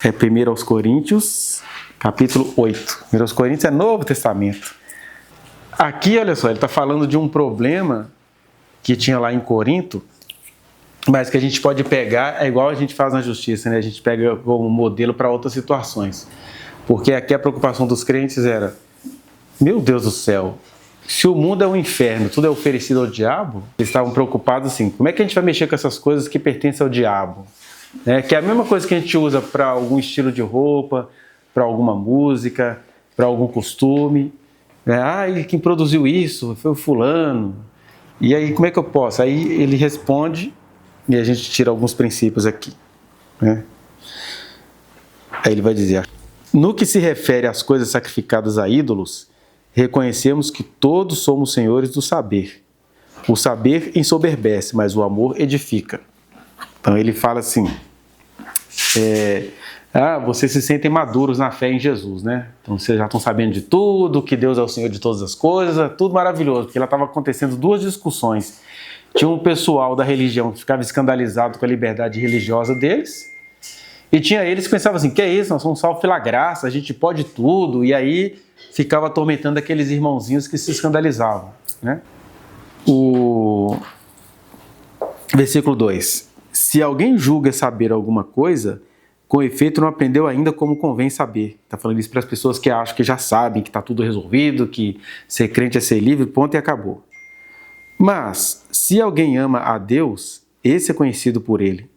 É 1 aos Coríntios, capítulo 8. 1 aos Coríntios é Novo Testamento. Aqui, olha só, ele está falando de um problema que tinha lá em Corinto, mas que a gente pode pegar, é igual a gente faz na justiça, né? A gente pega como modelo para outras situações. Porque aqui a preocupação dos crentes era, meu Deus do céu, se o mundo é um inferno, tudo é oferecido ao diabo, eles estavam preocupados assim, como é que a gente vai mexer com essas coisas que pertencem ao diabo? Que é a mesma coisa que a gente usa para algum estilo de roupa, para alguma música, para algum costume. E quem produziu isso foi o fulano. E aí, como é que eu posso? Aí ele responde e a gente tira alguns princípios aqui. Aí ele vai dizer, no que se refere às coisas sacrificadas a ídolos, reconhecemos que todos somos senhores do saber. O saber ensoberbece, mas o amor edifica. Então ele fala assim, vocês se sentem maduros na fé em Jesus, né? Então vocês já estão sabendo de tudo, que Deus é o Senhor de todas as coisas, tudo maravilhoso, porque lá estavam acontecendo duas discussões. Tinha um pessoal da religião que ficava escandalizado com a liberdade religiosa deles, e tinha eles que pensavam assim, que é isso, nós somos salvos pela graça, a gente pode tudo, e aí ficava atormentando aqueles irmãozinhos que se escandalizavam, né? O versículo 2. Se alguém julga saber alguma coisa, com efeito não aprendeu ainda como convém saber. Está falando isso para as pessoas que acham que já sabem, que está tudo resolvido, que ser crente é ser livre, ponto e acabou. Mas, se alguém ama a Deus, esse é conhecido por ele.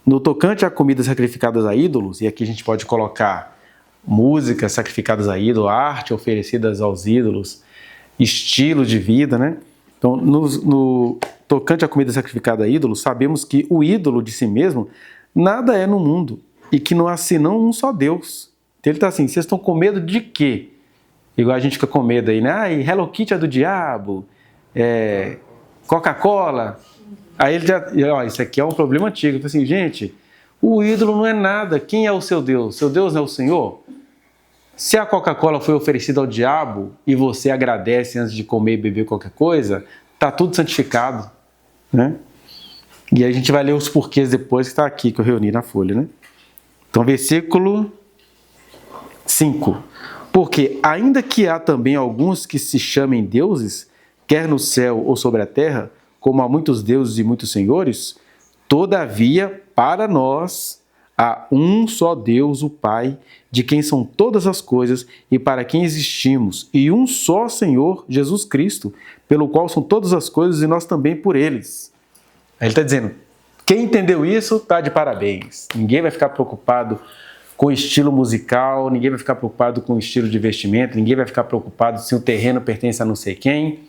No tocante a comidas sacrificadas a ídolos, e aqui a gente pode colocar músicas sacrificadas a ídolos, arte oferecidas aos ídolos, estilo de vida, né? Então, no tocante à comida sacrificada a ídolos, sabemos que o ídolo de si mesmo nada é no mundo e que não há senão um só Deus. Então ele está assim, vocês estão com medo de quê? Igual a gente fica com medo aí, né? E Hello Kitty é do diabo, Coca-Cola. Aí ele já, isso aqui é um problema antigo. Então assim, gente, o ídolo não é nada. Quem é o seu Deus? Seu Deus não é o Senhor? Se a Coca-Cola foi oferecida ao diabo e você agradece antes de comer e beber qualquer coisa, está tudo santificado, né? E aí a gente vai ler os porquês depois, que está aqui, que eu reuni na folha, né? Então, versículo 5. Porque ainda que há também alguns que se chamem deuses, quer no céu ou sobre a terra, como há muitos deuses e muitos senhores, todavia, para nós, há um só Deus, o Pai, de quem são todas as coisas e para quem existimos, e um só Senhor, Jesus Cristo, pelo qual são todas as coisas e nós também por eles. Aí ele está dizendo, quem entendeu isso está de parabéns. Ninguém vai ficar preocupado com o estilo musical, ninguém vai ficar preocupado com o estilo de vestimento, ninguém vai ficar preocupado se o terreno pertence a não sei quem,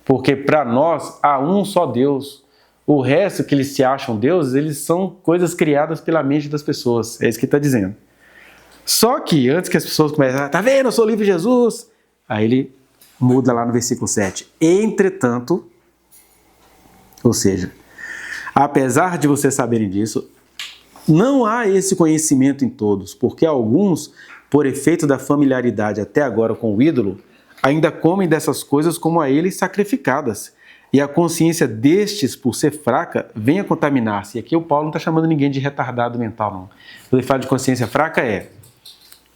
porque para nós há um só Deus. O resto que eles se acham deuses, eles são coisas criadas pela mente das pessoas. É isso que ele está dizendo. Só que antes que as pessoas comecem a tá vendo, eu sou livre de Jesus, aí ele muda lá no versículo 7. Entretanto, ou seja, apesar de vocês saberem disso, não há esse conhecimento em todos, porque alguns, por efeito da familiaridade até agora com o ídolo, ainda comem dessas coisas como a eles sacrificadas. E a consciência destes, por ser fraca, vem a contaminar-se. E aqui o Paulo não está chamando ninguém de retardado mental, não. Quando ele fala de consciência fraca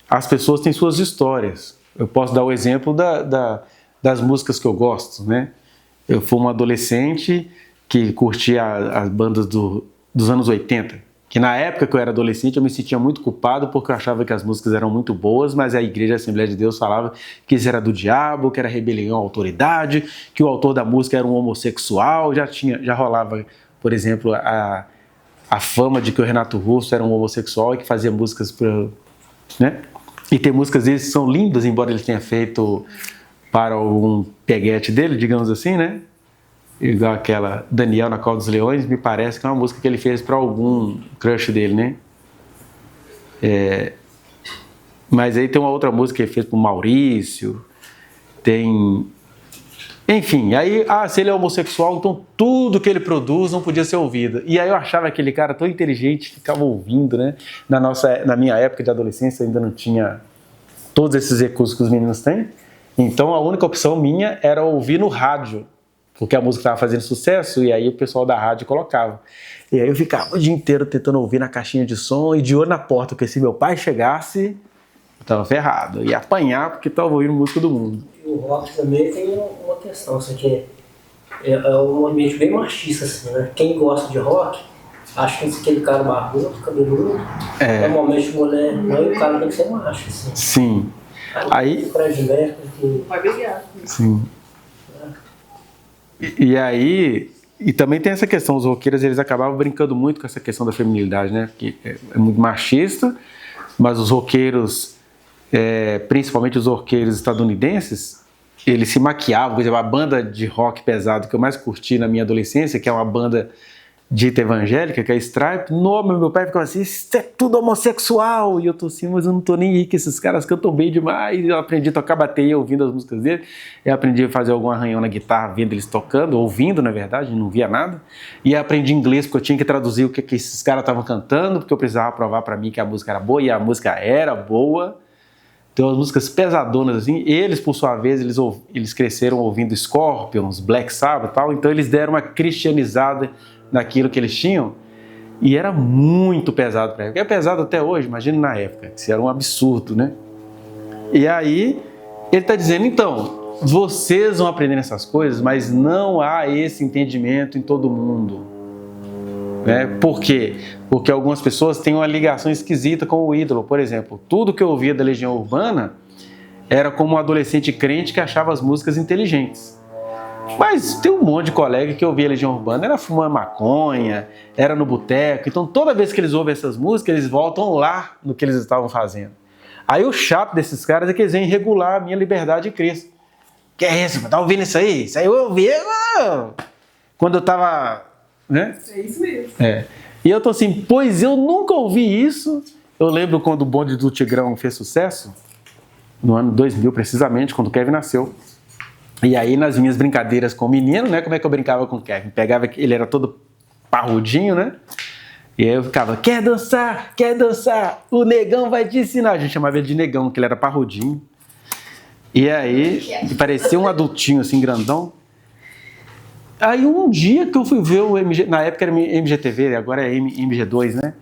as pessoas têm suas histórias. Eu posso dar o exemplo das músicas que eu gosto, né? Eu fui um adolescente que curtia as bandas dos anos 80, que na época que eu era adolescente eu me sentia muito culpado porque eu achava que as músicas eram muito boas, mas a Igreja Assembleia de Deus falava que isso era do diabo, que era rebelião à autoridade, que o autor da música era um homossexual, já rolava, por exemplo, a fama de que o Renato Russo era um homossexual e que fazia músicas né? E tem músicas deles que são lindas, embora ele tenha feito para um peguete dele, digamos assim, né? Igual aquela Daniel na Cova dos Leões, me parece que é uma música que ele fez para algum crush dele, né? Mas aí tem uma outra música que ele fez para o Maurício, enfim, aí, se ele é homossexual, então tudo que ele produz não podia ser ouvido. E aí eu achava aquele cara tão inteligente, ficava ouvindo, né? Na minha época de adolescência ainda não tinha todos esses recursos que os meninos têm. Então a única opção minha era ouvir no rádio porque a música estava fazendo sucesso e aí o pessoal da rádio colocava. E aí eu ficava o dia inteiro tentando ouvir na caixinha de som e de olho na porta, porque se meu pai chegasse, eu tava ferrado. Eu ia apanhar porque tava ouvindo música do mundo. E o rock também tem uma questão, isso aqui é um ambiente bem machista, assim, né? Quem gosta de rock, acha que aquele cara barbudo, cabeludo, normalmente mulher, não, e o cara tem que ser macho, assim. Sim. Aí... Fred Mercury, vai brigar. Sim. E aí... E também tem essa questão, os roqueiros, eles acabavam brincando muito com essa questão da feminilidade, né? Que é muito machista, mas os roqueiros, principalmente os roqueiros estadunidenses, eles se maquiavam. Por exemplo, a banda de rock pesado que eu mais curti na minha adolescência, que é uma banda dita evangélica, que é a Stripe, meu pai ficava assim, isso é tudo homossexual, e eu tô assim, mas eu não tô nem aí, que esses caras cantam bem demais. Eu aprendi a tocar bateria ouvindo as músicas dele, eu aprendi a fazer algum arranhão na guitarra vendo eles tocando, ouvindo na verdade, não via nada, e aprendi inglês porque eu tinha que traduzir o que esses caras estavam cantando, porque eu precisava provar para mim que a música era boa, e a música era boa. Então as músicas pesadonas assim, eles por sua vez, eles cresceram ouvindo Scorpions, Black Sabbath e tal, então eles deram uma cristianizada naquilo que eles tinham, e era muito pesado para a época. É pesado até hoje, imagina na época, isso era um absurdo, né? E aí, ele está dizendo, então, vocês vão aprender essas coisas, mas não há esse entendimento em todo mundo. Né? Por quê? Porque algumas pessoas têm uma ligação esquisita com o ídolo. Por exemplo, tudo que eu ouvia da Legião Urbana era como um adolescente crente que achava as músicas inteligentes. Mas tem um monte de colega que ouvia Legião Urbana, era fumando maconha, era no boteco. Então toda vez que eles ouvem essas músicas, eles voltam lá no que eles estavam fazendo. Aí o chato desses caras é que eles vêm regular a minha liberdade de Cristo. Que é isso? Tá ouvindo isso aí? Isso aí eu ouvi quando eu tava... Né? É isso mesmo. E eu tô assim, pois eu nunca ouvi isso. Eu lembro quando o bonde do Tigrão fez sucesso, no ano 2000 precisamente, quando o Kevin nasceu. E aí, nas minhas brincadeiras com o menino, né? Como é que eu brincava com o Kevin? Pegava, ele era todo parrudinho, né? E aí eu ficava, quer dançar? O negão vai te ensinar. A gente chamava ele de negão, porque ele era parrudinho. E aí, parecia um adultinho, assim, grandão. Aí, um dia que eu fui ver o MG... Na época era MGTV, agora é MG2, né?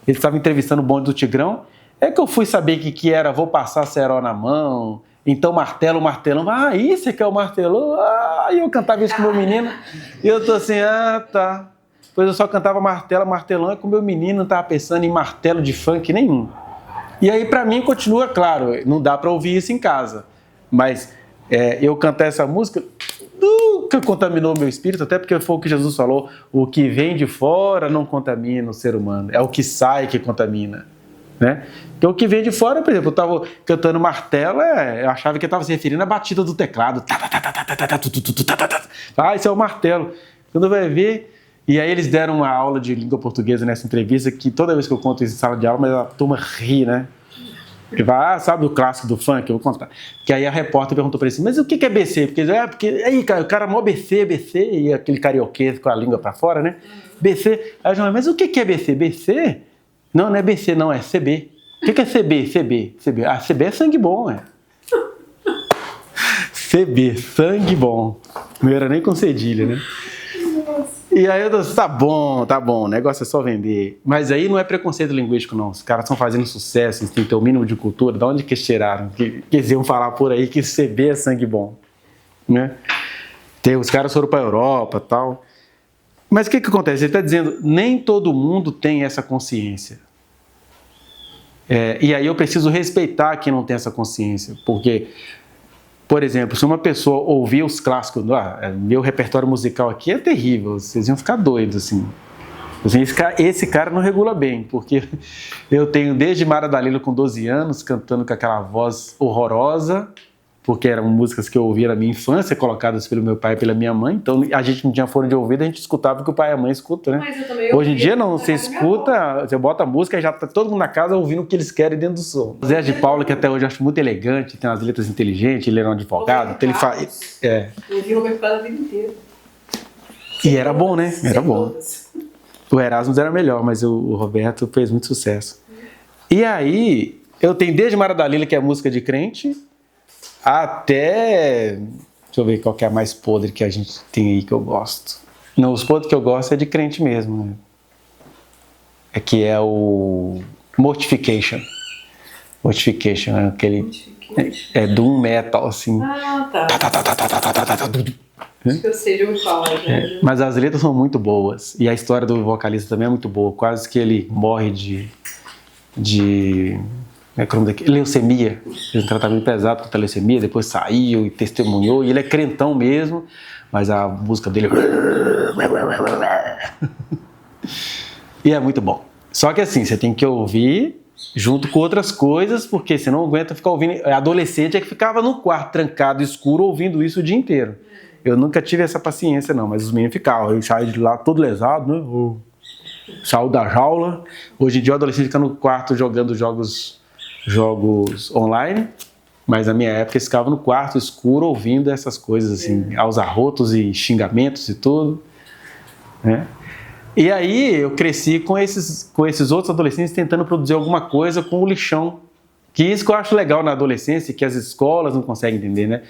Ele estava entrevistando o bonde do Tigrão. É que eu fui saber que era vou passar cerol na mão... Então, martelão, isso é que é o martelão. E eu cantava isso com o meu menino. E eu tô assim, tá. Pois eu só cantava martelão, e com o meu menino não tava pensando em martelo de funk nenhum. E aí, pra mim, continua claro, não dá pra ouvir isso em casa. Mas eu cantar essa música nunca contaminou meu espírito, até porque foi o que Jesus falou, o que vem de fora não contamina o ser humano, é o que sai que contamina. Né? Então, o que vem de fora, por exemplo, eu estava cantando martelo, eu achava que eu estava se referindo à batida do teclado. Isso é o martelo. Quando vai ver... E aí eles deram uma aula de língua portuguesa nessa entrevista, que toda vez que eu conto isso em sala de aula, mas a turma ri, né? Porque vai, sabe o clássico do funk? Eu vou contar. Que aí a repórter perguntou para ele assim, mas o que é BC? Porque aí, cara, o cara mó BC, e aquele carioquês com a língua para fora, né? BC. Aí eu falei, mas o que é BC? BC? Não é BC, não, é CB. O que é CB? CB. Ah, CB é sangue bom, CB, sangue bom. Não era nem com cedilha, né? E aí eu disse, tá bom, o negócio é só vender. Mas aí não é preconceito linguístico, não. Os caras estão fazendo sucesso, eles têm que ter o mínimo de cultura. De onde que eles tiraram? Que eles iam falar por aí que CB é sangue bom, né? Os caras foram para a Europa e tal. Mas o que acontece? Ele está dizendo, nem todo mundo tem essa consciência. E aí eu preciso respeitar quem não tem essa consciência. Porque, por exemplo, se uma pessoa ouvir os clássicos, meu repertório musical aqui é terrível, vocês iam ficar doidos, assim. Esse cara não regula bem, porque eu tenho desde Mara Dalila com 12 anos, cantando com aquela voz horrorosa, porque eram músicas que eu ouvia na minha infância, colocadas pelo meu pai e pela minha mãe, então a gente não tinha fone de ouvido, a gente escutava o que o pai e a mãe escutam, né? Mas eu também Hoje em dia não, você escuta, você bota a música e já tá todo mundo na casa ouvindo o que eles querem dentro do som. Zé de Paula, que até hoje eu acho muito elegante, tem umas letras inteligentes, ele era um advogado, então ele faz... Eu ouvi o Roberto Carlos a vida inteira. E era bom, né? Era bom. O Erasmus era melhor, mas o Roberto fez muito sucesso. E aí, eu tenho desde Mara Dalila, que é música de crente, até Deixa eu ver qual que é a mais podre que a gente tem aí que eu gosto. Não, os podres que eu gosto é de crente mesmo, né? É que é o Mortification. Mortification, é aquele... É doom metal, assim. Ah, tá. Acho que eu sei de onde falar. Mas as letras são muito boas. E a história do vocalista também é muito boa. Quase que ele morre de leucemia. Fez um tratamento pesado contra a leucemia, depois saiu e testemunhou. E ele é crentão mesmo, mas a música dele... E é muito bom. Só que assim, você tem que ouvir junto com outras coisas, porque você não aguenta ficar ouvindo. Adolescente é que ficava no quarto, trancado, escuro, ouvindo isso o dia inteiro. Eu nunca tive essa paciência, não, mas os meninos ficavam. Eu saí de lá todo lesado, né? Saiu da jaula. Hoje em dia o adolescente fica no quarto jogando jogos online, mas na minha época eles ficavam no quarto escuro ouvindo essas coisas, assim, aos arrotos e xingamentos e tudo, né? E aí eu cresci com esses outros adolescentes tentando produzir alguma coisa com o lixão. Que isso que eu acho legal na adolescência, que as escolas não conseguem entender, né?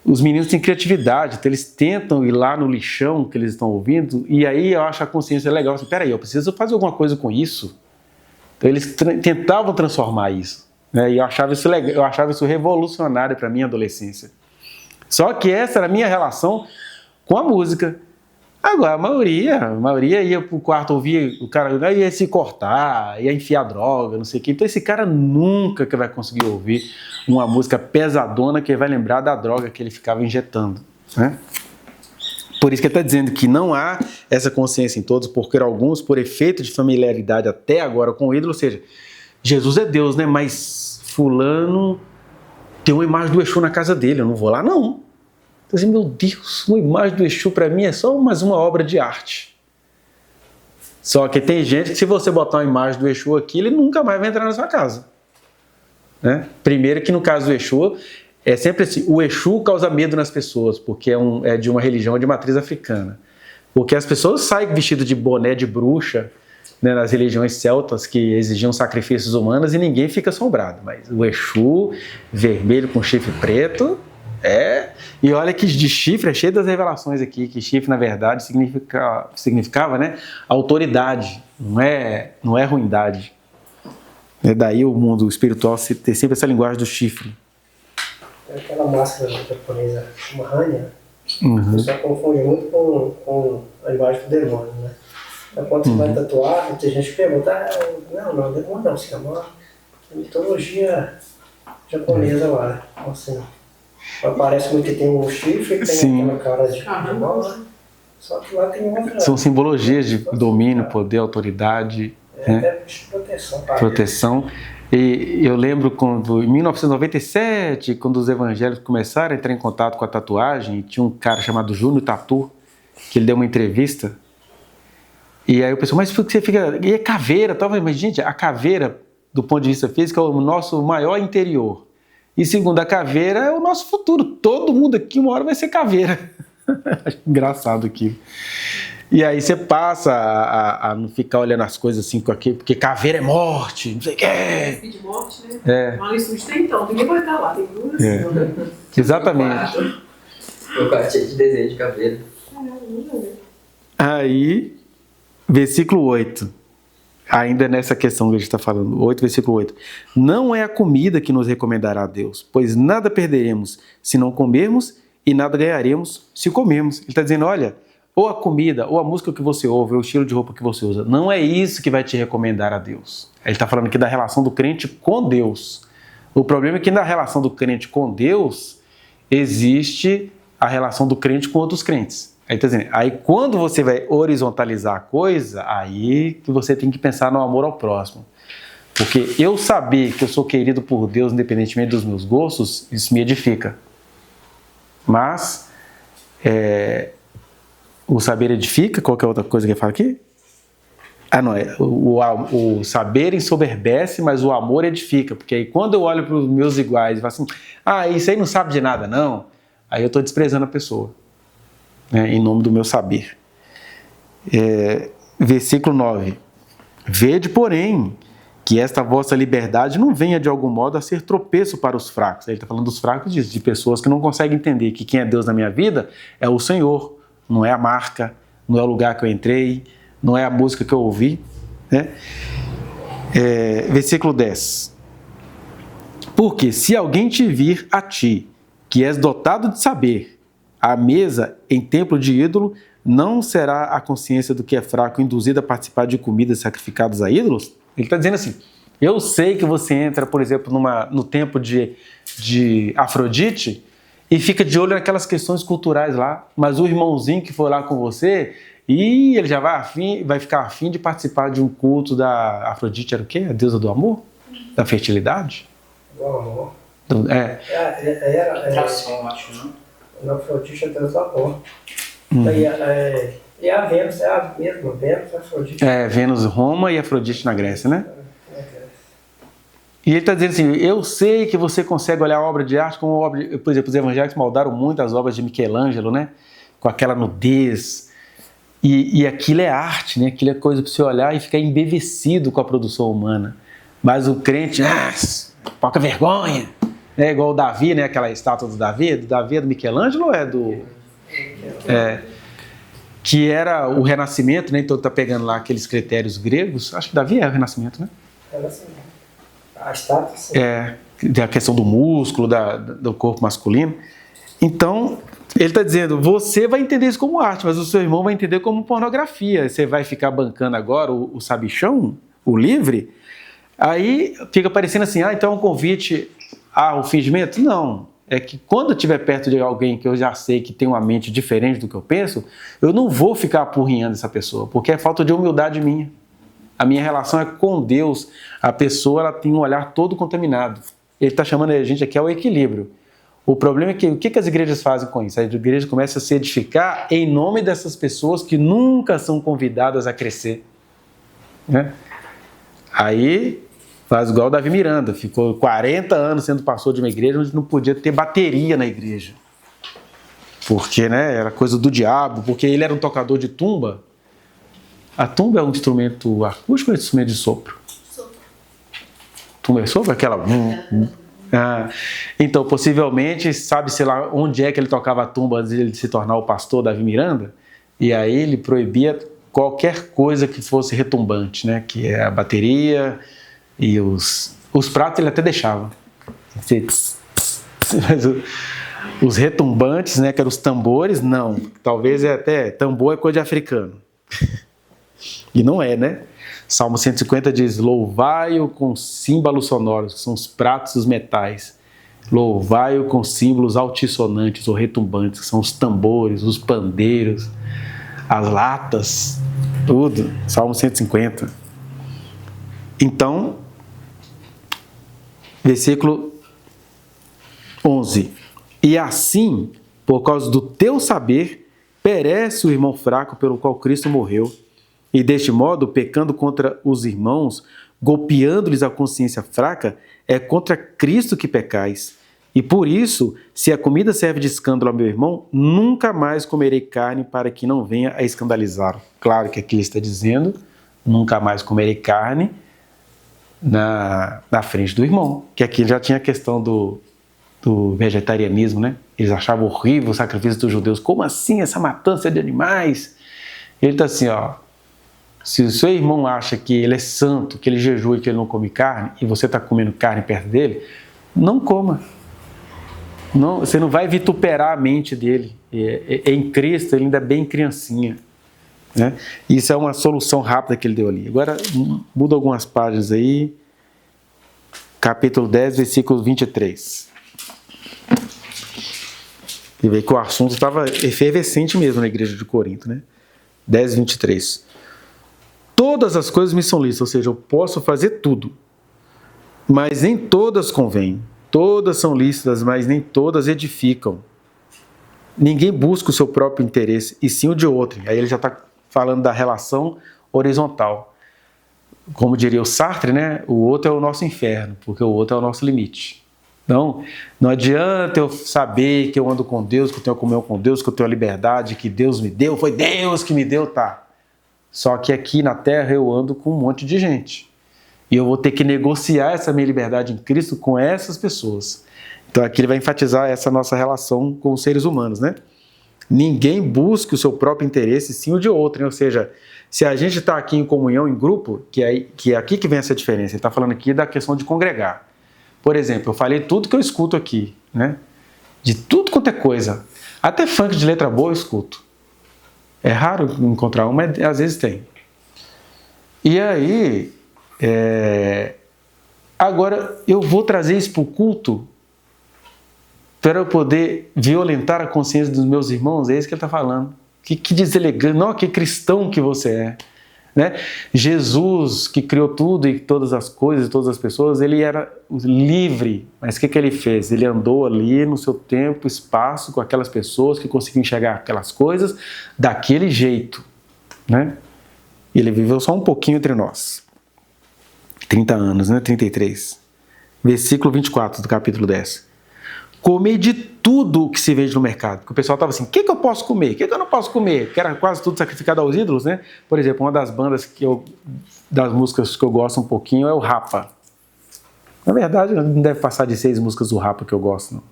Os meninos têm criatividade, então eles tentam ir lá no lixão que eles estão ouvindo, e aí eu acho a consciência legal. Assim, peraí, eu preciso fazer alguma coisa com isso. Então eles tentavam transformar isso, né? E eu achava isso legal, eu achava isso revolucionário para a minha adolescência. Só que essa era a minha relação com a música. Agora, a maioria ia pro quarto ouvir o cara, ia se cortar, ia enfiar droga, não sei o quê. Então esse cara nunca que vai conseguir ouvir uma música pesadona que vai lembrar da droga que ele ficava injetando, né? Por isso que ele está dizendo que não há essa consciência em todos, porque alguns, por efeito de familiaridade até agora com o ídolo, ou seja, Jesus é Deus, né? Mas fulano tem uma imagem do Exu na casa dele, eu não vou lá não. Então, assim, meu Deus, uma imagem do Exu para mim é só mais uma obra de arte. Só que tem gente que se você botar uma imagem do Exu aqui, ele nunca mais vai entrar na sua casa, né? Primeiro que no caso do Exu, é sempre assim, o Exu causa medo nas pessoas, porque é de uma religião de matriz africana. Porque as pessoas saem vestidas de boné de bruxa, né, nas religiões celtas que exigiam sacrifícios humanos e ninguém fica assombrado. Mas o Exu, vermelho com chifre preto, E olha que de chifre é cheio das revelações aqui, que chifre na verdade significava, né, autoridade, não é ruindade. É daí o mundo espiritual ter sempre essa linguagem do chifre. Aquela máscara japonesa, uma Hanya, o pessoal confunde muito com a imagem do demônio, né? Quando você vai tatuar, tem gente que pergunta, não, demônio não, se chama mitologia japonesa lá, assim. Parece muito que tem um chifre, tem aquela cara de demônio, né? Só que lá tem outra... São simbologias de domínio, poder, autoridade, né? Proteção. E eu lembro quando, em 1997, quando os evangélicos começaram a entrar em contato com a tatuagem, tinha um cara chamado Júnior Tatu, que ele deu uma entrevista, e aí o pessoal, mas por que você fica... E é caveira, tal? Mas gente, a caveira, do ponto de vista físico, é o nosso maior interior. E segundo a caveira, é o nosso futuro. Todo mundo aqui uma hora vai ser caveira. Engraçado aquilo. E aí você passa a não ficar olhando as coisas assim, porque caveira é morte, não sei o quê. De morte, né? Mas isso tem então, ninguém vai estar lá, tem duas. Exatamente. O quarto cheio de desenho de caveira. Aí, versículo 8. Ainda nessa questão que a gente está falando, 8, versículo 8. Não é a comida que nos recomendará a Deus, pois nada perderemos se não comermos e nada ganharemos se comermos. Ele está dizendo, olha, ou a comida, ou a música que você ouve, ou o estilo de roupa que você usa, não é isso que vai te recomendar a Deus. Ele está falando aqui da relação do crente com Deus. O problema é que na relação do crente com Deus, existe a relação do crente com outros crentes. Aí, tá dizendo, aí quando você vai horizontalizar a coisa, aí que você tem que pensar no amor ao próximo. Porque eu saber que eu sou querido por Deus, independentemente dos meus gostos, isso me edifica. Mas, o saber edifica, qual que é a outra coisa que ele fala aqui? O saber ensoberbece, mas o amor edifica. Porque aí quando eu olho para os meus iguais e falo assim, isso aí não sabe de nada não, aí eu estou desprezando a pessoa, né, em nome do meu saber. Versículo 9. Vede, porém, que esta vossa liberdade não venha de algum modo a ser tropeço para os fracos. Ele está falando dos fracos disso, de pessoas que não conseguem entender que quem é Deus na minha vida é o Senhor, não é a marca, não é o lugar que eu entrei, não é a música que eu ouvi, né? Versículo 10. Porque se alguém te vir a ti, que és dotado de saber, à mesa em templo de ídolo, não será a consciência do que é fraco induzida a participar de comidas sacrificadas a ídolos? Ele está dizendo assim, eu sei que você entra, por exemplo, no templo de Afrodite e fica de olho naquelas questões culturais lá, mas o irmãozinho que foi lá com você, e ele já vai ficar afim de participar de um culto da Afrodite, era o quê? A deusa do amor? Da fertilidade? Do amor. Atração, acho, não? Na Afrodite é Deus do amor. E a Vênus é a mesma, Vênus e Afrodite. Vênus Roma e Afrodite na Grécia, né? E ele está dizendo assim, eu sei que você consegue olhar a obra de arte como obra, por exemplo, os evangélicos moldaram muito as obras de Michelangelo, né? Com aquela nudez. E aquilo é arte, né? Aquilo é coisa para você olhar e ficar embevecido com a produção humana. Mas o crente, pouca vergonha. É igual o Davi, né? Aquela estátua do Davi. Do Davi é do Michelangelo ou é do... que era o Renascimento, né? Então está pegando lá aqueles critérios gregos. Acho que Davi é o Renascimento, né? A estátua, sim. A questão do músculo, do corpo masculino. Então, ele está dizendo, você vai entender isso como arte, mas o seu irmão vai entender como pornografia. Você vai ficar bancando agora o sabichão, o livre, aí fica parecendo assim, então é um convite ao fingimento? Não. É que quando eu estiver perto de alguém que eu já sei que tem uma mente diferente do que eu penso, eu não vou ficar apurrinhando essa pessoa, porque é falta de humildade minha. A minha relação é com Deus. A pessoa ela tem um olhar todo contaminado. Ele está chamando a gente aqui ao equilíbrio. O problema é que o que as igrejas fazem com isso? A igreja começa a se edificar em nome dessas pessoas que nunca são convidadas a crescer, né? Aí faz igual o Davi Miranda, ficou 40 anos sendo pastor de uma igreja onde não podia ter bateria na igreja. Porque, né, era coisa do diabo, porque ele era um tocador de tumba. A tumba é um instrumento acústico ou é um instrumento de sopro? Sopro. Tumba é sopro? Aquela... Então, possivelmente, sabe-se lá onde é que ele tocava a tumba antes de ele se tornar o pastor Davi Miranda? E aí ele proibia qualquer coisa que fosse retumbante, né? Que é a bateria e os pratos ele até deixava. Mas os retumbantes, né? Que eram os tambores, não. Talvez até tambor é coisa de africano. E não é, né? Salmo 150 diz, louvai-o com símbolos sonoros, que são os pratos e os metais. Louvai-o com símbolos altissonantes ou retumbantes, que são os tambores, os pandeiros, as latas, tudo. Salmo 150. Então, versículo 11. E assim, por causa do teu saber, perece o irmão fraco pelo qual Cristo morreu. E deste modo, pecando contra os irmãos, golpeando-lhes a consciência fraca, é contra Cristo que pecais. E por isso, se a comida serve de escândalo ao meu irmão, nunca mais comerei carne para que não venha a escandalizá-lo. Claro que aqui ele está dizendo, nunca mais comerei carne na frente do irmão. Que aqui já tinha a questão do vegetarianismo, né? Eles achavam horrível o sacrifício dos judeus. Como assim essa matança de animais? Ele está assim, se o seu irmão acha que ele é santo, que ele jejua e que ele não come carne, e você está comendo carne perto dele, não coma. Não, você não vai vituperar a mente dele. Em Cristo, ele ainda é bem criancinha, né? Isso é uma solução rápida que ele deu ali. Agora, muda algumas páginas aí. Capítulo 10, versículo 23. E vê que o assunto estava efervescente mesmo na igreja de Corinto, né? 10, 23. Todas as coisas me são lícitas, ou seja, eu posso fazer tudo, mas nem todas convêm. Todas são lícitas, mas nem todas edificam. Ninguém busca o seu próprio interesse, e sim o de outro. Aí ele já está falando da relação horizontal. Como diria o Sartre, né? O outro é o nosso inferno, porque o outro é o nosso limite. Então, não adianta eu saber que eu ando com Deus, que eu tenho comunhão com Deus, que eu tenho a liberdade que Deus me deu, foi Deus que me deu, tá? Só que aqui na Terra eu ando com um monte de gente. E eu vou ter que negociar essa minha liberdade em Cristo com essas pessoas. Então aqui ele vai enfatizar essa nossa relação com os seres humanos, né? Ninguém busca o seu próprio interesse, sim o de outro, né? Ou seja, se a gente está aqui em comunhão, em grupo, que é aqui que vem essa diferença. Ele está falando aqui da questão de congregar. Por exemplo, eu falei tudo que eu escuto aqui, né? De tudo quanto é coisa. Até funk de letra boa eu escuto. É raro encontrar um, mas às vezes tem. E aí, agora eu vou trazer isso para o culto para eu poder violentar a consciência dos meus irmãos? É isso que ele está falando. Que deselegante, não, que cristão que você é. Né? Jesus, que criou tudo e todas as coisas e todas as pessoas, ele era livre, mas o que ele fez? Ele andou ali no seu tempo, espaço, com aquelas pessoas que conseguiam enxergar aquelas coisas daquele jeito. Né? Ele viveu só um pouquinho entre nós. 30 anos, né? 33. Versículo 24 do capítulo 10. Comer de tudo que se vende no mercado. Porque o pessoal estava assim, o que eu posso comer? O que eu não posso comer? Que era quase tudo sacrificado aos ídolos, né? Por exemplo, uma das bandas das músicas que eu gosto um pouquinho é o Rapa. Na verdade, não deve passar de 6 músicas do Rapa que eu gosto, não.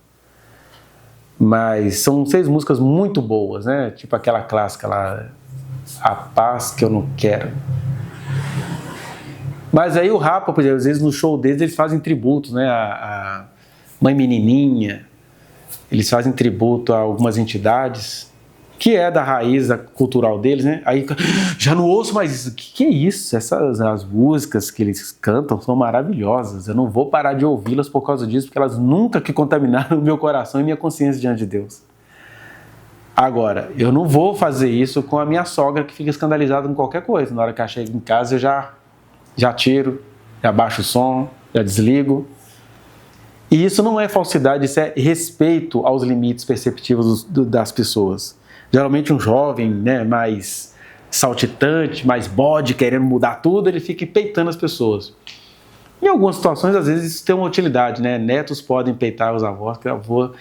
Mas são 6 músicas muito boas, né? Tipo aquela clássica lá, A Paz Que Eu Não Quero. Mas aí o Rapa, por exemplo, às vezes no show deles eles fazem tributos, né? A Mãe Menininha, eles fazem tributo a algumas entidades, que é da raiz cultural deles, né? Aí já não ouço mais isso. O que é isso? As músicas que eles cantam são maravilhosas. Eu não vou parar de ouvi-las por causa disso, porque elas nunca que contaminaram o meu coração e minha consciência diante de Deus. Agora, eu não vou fazer isso com a minha sogra, que fica escandalizada com qualquer coisa. Na hora que ela chega em casa, eu já tiro, já baixo o som, já desligo. E isso não é falsidade, isso é respeito aos limites perceptivos das pessoas. Geralmente um jovem, né, mais saltitante, mais bode, querendo mudar tudo, ele fica peitando as pessoas. Em algumas situações, às vezes, isso tem uma utilidade, né? Netos podem peitar os avós, porque o avô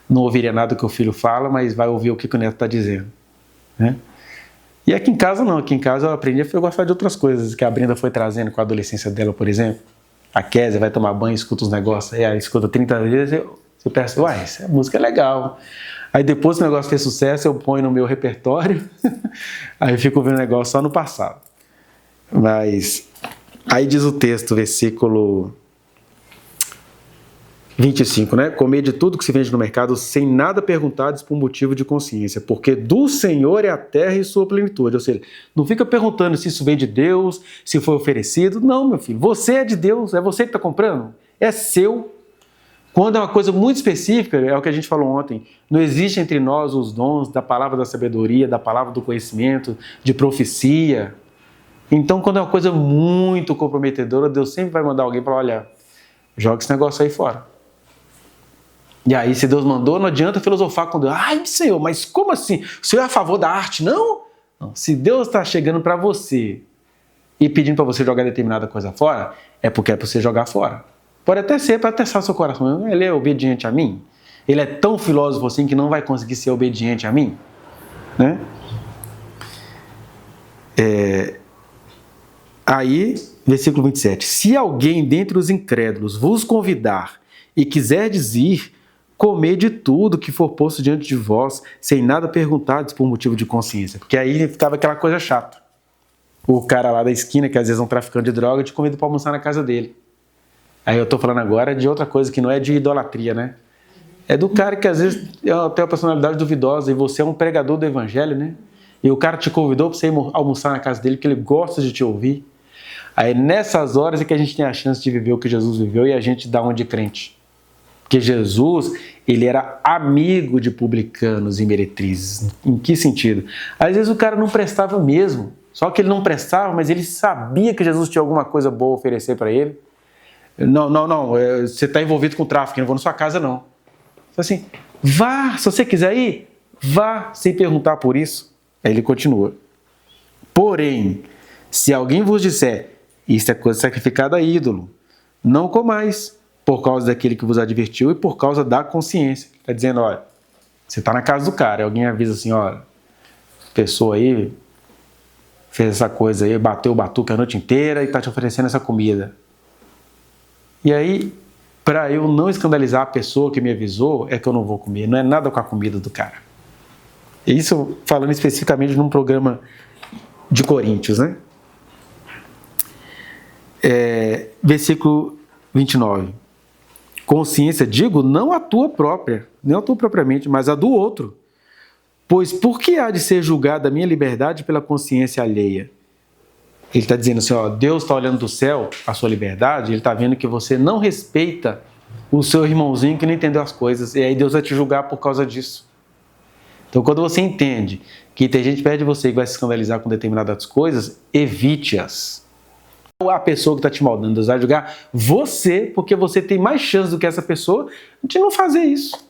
não ouviria nada que o filho fala, mas vai ouvir o que o neto está dizendo. Né? E aqui em casa não, aqui em casa eu aprendi a gostar de outras coisas, que a Brenda foi trazendo com a adolescência dela, por exemplo. A Kézia vai tomar banho, escuta os negócios, aí ela escuta 30 vezes, você pensa, uai, essa música é legal. Aí depois que o negócio fez sucesso, eu ponho no meu repertório, aí eu fico vendo o negócio só no passado. Mas, aí diz o texto, versículo 25, né? Comer de tudo que se vende no mercado sem nada perguntados por motivo de consciência, porque do Senhor é a terra e sua plenitude. Ou seja, não fica perguntando se isso vem de Deus, se foi oferecido. Não, meu filho, você é de Deus, é você que está comprando, é seu. Quando é uma coisa muito específica, é o que a gente falou ontem, não existe entre nós os dons da palavra da sabedoria, da palavra do conhecimento, de profecia. Então, quando é uma coisa muito comprometedora, Deus sempre vai mandar alguém para, olha, joga esse negócio aí fora. E aí, se Deus mandou, não adianta filosofar com Deus. Ai, Senhor, mas como assim? O Senhor é a favor da arte? Não. Não. Se Deus está chegando para você e pedindo para você jogar determinada coisa fora, é porque é para você jogar fora. Pode até ser para testar seu coração. Ele é obediente a mim? Ele é tão filósofo assim que não vai conseguir ser obediente a mim? Né? Aí, versículo 27. Se alguém dentre os incrédulos vos convidar e quiserdes ir, comer de tudo que for posto diante de vós, sem nada perguntados por motivo de consciência. Porque aí ficava aquela coisa chata. O cara lá da esquina, que às vezes é um traficante de droga, te convida para almoçar na casa dele. Aí eu estou falando agora de outra coisa que não é de idolatria, né? É do cara que às vezes tem uma personalidade duvidosa e você é um pregador do evangelho, né? E o cara te convidou para você ir almoçar na casa dele porque ele gosta de te ouvir. Aí nessas horas é que a gente tem a chance de viver o que Jesus viveu e a gente dá uma de crente. Porque Jesus, ele era amigo de publicanos e meretrizes. Em que sentido? Às vezes o cara não prestava mesmo. Só que ele não prestava, mas ele sabia que Jesus tinha alguma coisa boa a oferecer para ele. Não, você está envolvido com tráfico, eu não vou na sua casa não. Assim, vá, se você quiser ir, vá sem perguntar por isso. Aí ele continua. Porém, se alguém vos disser, isso é coisa sacrificada a ídolo, não comais, por causa daquele que vos advertiu e por causa da consciência. Está dizendo, olha, você está na casa do cara, e alguém avisa assim, olha, a pessoa aí fez essa coisa aí, bateu o batuque a noite inteira e está te oferecendo essa comida. E aí, para eu não escandalizar a pessoa que me avisou, é que eu não vou comer. Não é nada com a comida do cara. Isso falando especificamente num programa de Coríntios, né? Versículo 29. Consciência, digo, não a tua própria, nem a tua propriamente, mas a do outro. Pois por que há de ser julgada a minha liberdade pela consciência alheia? Ele está dizendo assim, ó, Deus está olhando do céu a sua liberdade, ele está vendo que você não respeita o seu irmãozinho que não entendeu as coisas, e aí Deus vai te julgar por causa disso. Então, quando você entende que tem gente perto de você que vai se escandalizar com determinadas coisas, evite-as. A pessoa que está te maldando, Deus vai julgar você, porque você tem mais chance do que essa pessoa de não fazer isso.